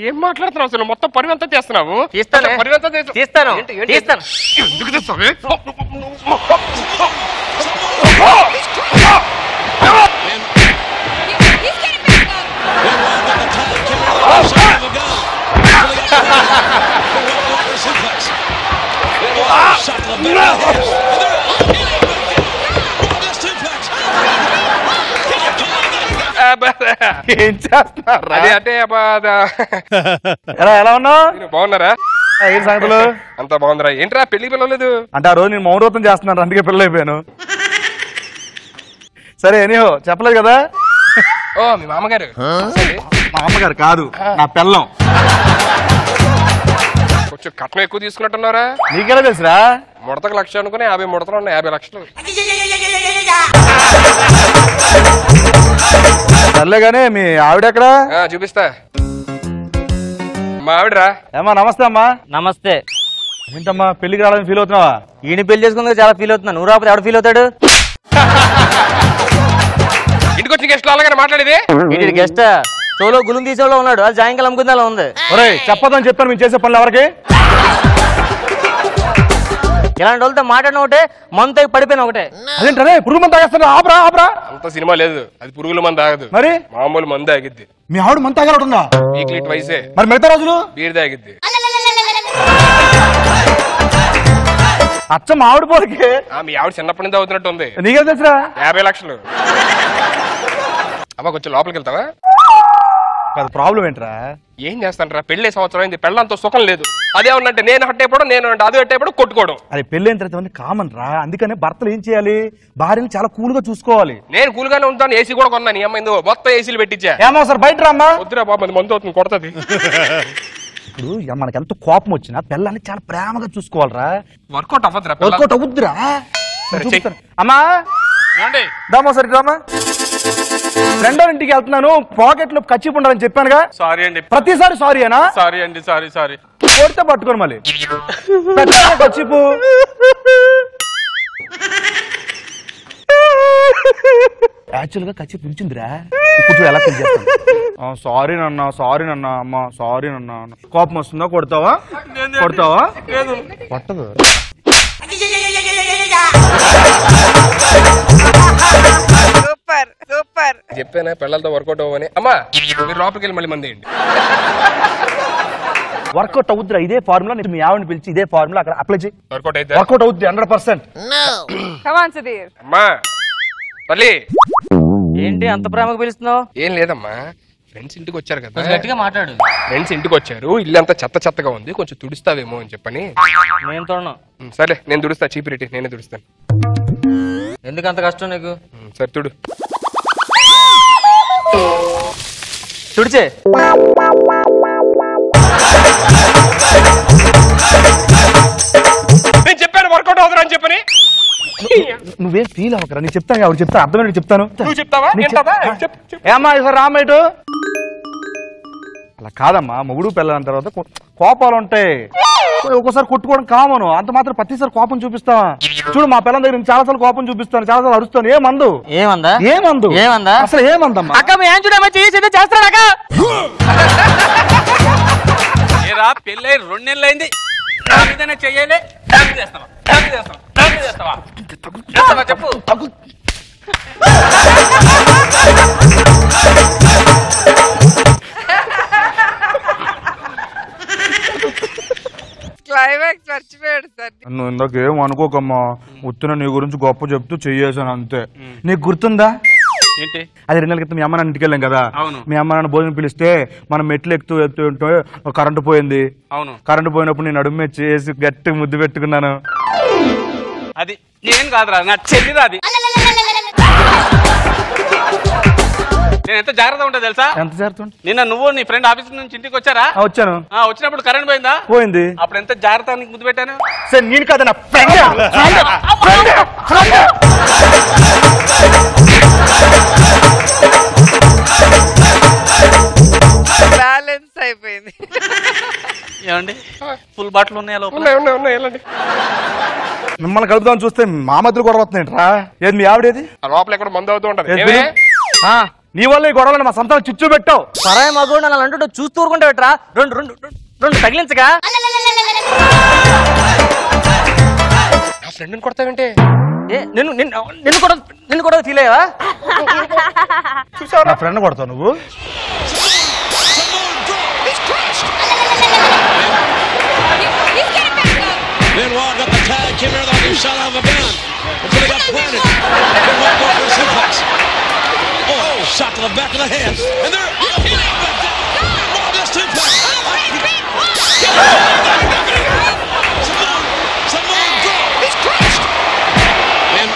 ఏం మాట్లాడుతున్నావు అసలు? మొత్తం పరివంతం చేస్తున్నావు. తీస్తాను. ఎందుకు తెస్తావు? ఏం చేస్తున్నారు? అదే అంటే ఎలా ఉన్నావు? బాగున్నారా? ఏం సంగతులు? అంతా బాగుందిరా. ఏంట్రా పెళ్లికి పిలవలేదు? అంటే ఆ రోజు నేను మౌనవ్రతం చేస్తున్నాను, అందుకే పిల్లలు అయిపోయాను. సరే ఎనీహో చెప్పలేదు కదా. ఓ మీ మామగారు? మా అమ్మగారు కాదు, నా పిల్లం. కొంచెం కట్నం ఎక్కువ తీసుకున్నట్టున్నారా? నీకెలా తెలుసురా? ముడతకు 1,00,000 అనుకుని 50 ముడతలు ఉన్నాయి. 50 లక్షలు. సర్లేగానే మీ ఆవిడ ఎక్కడ? చూపిస్తా. మా ఆవిడరా? ఏమా నమస్తే అమ్మా. నమస్తే. ఏంటమ్మా పెళ్లికి రావాలని ఫీల్ అవుతున్నావా? ఈయన పెళ్లి చేసుకుందుకు చాలా ఫీల్ అవుతున్నా. నువ్వు రాకపోతే ఎవడు ఫీల్ అవుతాడు? ఇంటికి వచ్చిన గెస్ట్ అలాగే మాట్లాడేది. ఇంటి గెస్ట్ చోలో గులుం తీసేలో ఉన్నాడు, అది సాయంకాలం అమ్ముకుందా ఉంది. ఒరేయ్ చెప్పదని చెప్పాను, మేము చేసే పనులు ఎవరికి? ఇలాంటి వాళ్ళతో మాట్లాడిన ఒకటే, మందు పడిపోయిన ఒకటే. అదేంటే పురుగు మంది తాగేస్తాను? ఆపరా ఆపరా. అంత సినిమా లేదు, అది పురుగుల మంది ఆగదు. మరి మామూలు మంది ఆగిద్ది. మీ ఆవిడ మంది తాగలుంటుందా? వీక్లీ ట్వైసే. మరి మిగతా రోజులు బీర్ తాగిద్ది. అచ్చ మామిడి పోలికి. మీ ఆవిడ చిన్నప్పటి నుంచి అవుతున్నట్టు ఉంది. నీకేం తెలుసురా? 50 లక్షలు. అబ్బా కొంచెం లోపలికి వెళ్తావా? ప్రాబ్లం ఏంట్రా? ఏం చేస్తానరా, పెళ్లి సంవత్సరం అయింది, పెళ్ళంతో సుఖం లేదు. అదే ఉన్నట్టు నేను హట్టేపడం, నేను అది హట్టేపడం, కొట్టుకోవడం. అది పెళ్ళైన తర్వాత కామన్ రా. అందుకనే భర్తలు ఏం చేయాలి, భార్యని చాలా కూల్ గా చూసుకోవాలి. నేను కూల్ గానే ఉంటాను. ఏసీ కూడా కొన్నాను. నీ అమ్మాయి మొత్తం ఏసీలు పెట్టించా. ఏమో సార్ బయట రామ్మా. వద్దురా బాబు, అది మందు అవుతుంది, కొడుతుంది. ఇప్పుడు మనకి ఎంత కోపం వచ్చినా పిల్లల్ని చాలా ప్రేమగా చూసుకోవాలరా. వర్కౌట్ అవ్వదురా. వర్కౌట్ అవుద్దురా. అమ్మా దామో సరే రామా. ఫ్రెండ్ ఇంటికి వెళ్తున్నాను, పాకెట్ లో కచ్చిపు ఉండాలని చెప్పానుగా. సారీ అండి. ప్రతిసారి సారీయేనా? సారీ అండి, సారీ. కొడితే పట్టుకోను మళ్ళీ కచ్చిపు. యాక్చువల్ గా కచ్చి పిలిచిందిరా, ఇప్పుడు ఎలా పిలిచేస్తాను. సారీ నాన్న అమ్మ, సారీ నాన్న. కోపం వస్తుందా? కొడతావా? కొట్టదు. సూపర్ చెప్పానా పిల్లలతో వర్కౌట్ అవ్వని. అమ్మా మీరు లోపలికి వెళ్ళి మళ్ళీ మంది వేయండి. వర్కౌట్ అవుద్దిరా, ఇదే ఫార్ములా. మీ ఆవిడని పిలిచి ఇదే ఫార్ములా అక్కడ అప్లై చేయి. వర్కౌట్ అవుద్ది 100%. అమ్మా తల్లి ఏంటి అంత ప్రేమకు పిలుస్తున్నావు? ఏం లేదమ్మా, ఫ్రెండ్స్ ఇంటికి వచ్చారు కదా. గట్టిగా మాట్లాడు. ఫ్రెండ్స్ ఇంటికి వచ్చారు, ఇల్లు అంతా చెత్తగా ఉంది, కొంచెం తుడుస్తావేమో అని చెప్పని. నేను తోడను. సరే నేను తుడుస్తా, చీపిరెట్టి నేనే తుడుస్తాను. ఎందుకు అంత కష్టం నీకు? సరే తుడు. తుడిచే. నేను చెప్పాను వర్కౌట్ అవుతారా అని చెప్పని. నువ్వేం ఫీల్ అవ్వకరా, నేను చెప్తాను. ఎవరు చెప్తా అర్థమైనా చెప్తాను. నువ్వు చెప్తావా? ఏమ్మా ఇక్కడ రామేటు. అలా కాదమ్మా, మొగుడు పెళ్ళని తర్వాత కోపాలు ఉంటాయి, ఒక్కోసారి కొట్టుకోవడం కామను. అంత మాత్రం ప్రతిసారి కోపం చూపిస్తావా? చూడు మా పిల్లల దగ్గర చాలా సార్లు కోపం చూపిస్తాను, చాలా సార్లు అరుస్తాను. ఏమందా అసలు ఏమందమ్మా? అక్క ఏం చూడమ్మా, చేస్తాడా? పెళ్ళై 2 నెలలు అయింది, చెయ్యాలి. చెప్పు. క్లైమాక్స్ మర్చిపోయాడు సార్. నువ్వు ఇందాకేం అనుకోకమ్మా, ఉత్తిన నీ గురించి గొప్ప చెప్తూ చెయ్యేసాను అంతే. నీకు గుర్తుందా? ఏంటి? అది 2 నెలల క్రితం మీ అమ్మ నాన్న ఇంటికి వెళ్ళాం కదా. మీ అమ్మ నాన్న భోజనం పిలిస్తే మనం మెట్లు ఎక్కుతూ ఉంటే కరెంటు పోయింది. అవును. కరెంటు పోయినప్పుడు నేను నడుము చేసి గట్టి ముద్దు పెట్టుకున్నాను. అది నేను కాదురా, నా చెల్లిరా అది. నేను ఎంత జాగ్రత్తగా ఉంటా తెలుసా? ఎంత జాగ్రత్త? నిన్న నువ్వు నీ ఫ్రెండ్ ఆఫీస్ నుంచి ఇంటికి వచ్చారా? వచ్చాను. వచ్చినప్పుడు కరెంట్ పోయిందా? పోయింది. అప్పుడు ఎంత జాగ్రత్తగా నీకు ముద్దు పెట్టాను. సరే నేను కదా నా ఫ్రెండ్. బ్యాలెన్స్ అయిపోయింది. ఏమండి ఫుల్ బాటిల్ ఉన్నాయా లోపల? ఉన్నాయి. మిమ్మల్ని కలుపుదామని చూస్తే మా మధ్యలో గొడవ వస్తున్నాయంట్రా. ఏది మీ ఆవిడేది? లోపల ఎక్కడ మందు అవుతూ ఉంటది. నీ వల్ల ఈ గొడవలు మా సంతానం చిచ్చు పెట్టావు. సరే మగోడు నన్ను అంటుంటే చూస్తూ ఊరుకుంటా పెట్టరా? రెండు తగిలించగా. నా ఫ్రెండ్ని కొడతావంటే? నిన్ను కూడా ఫీల్ అయ్యావా? నా ఫ్రెండ్ కొడతావు నువ్వు? Benoit got the tag, came here like he shot out of a gun until he got planted. Benoit going for a suplex. Oh, shot to the back of the head. And they're Benoit does suplex. Simone drop. He's crushed. And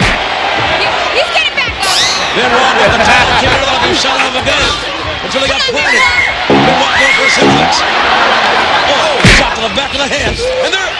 he's getting back up. Benoit got the tag, came here like he shot out of a gun until he got planted. Benoit going for a suplex. Oh, shot to the back of the head. And they're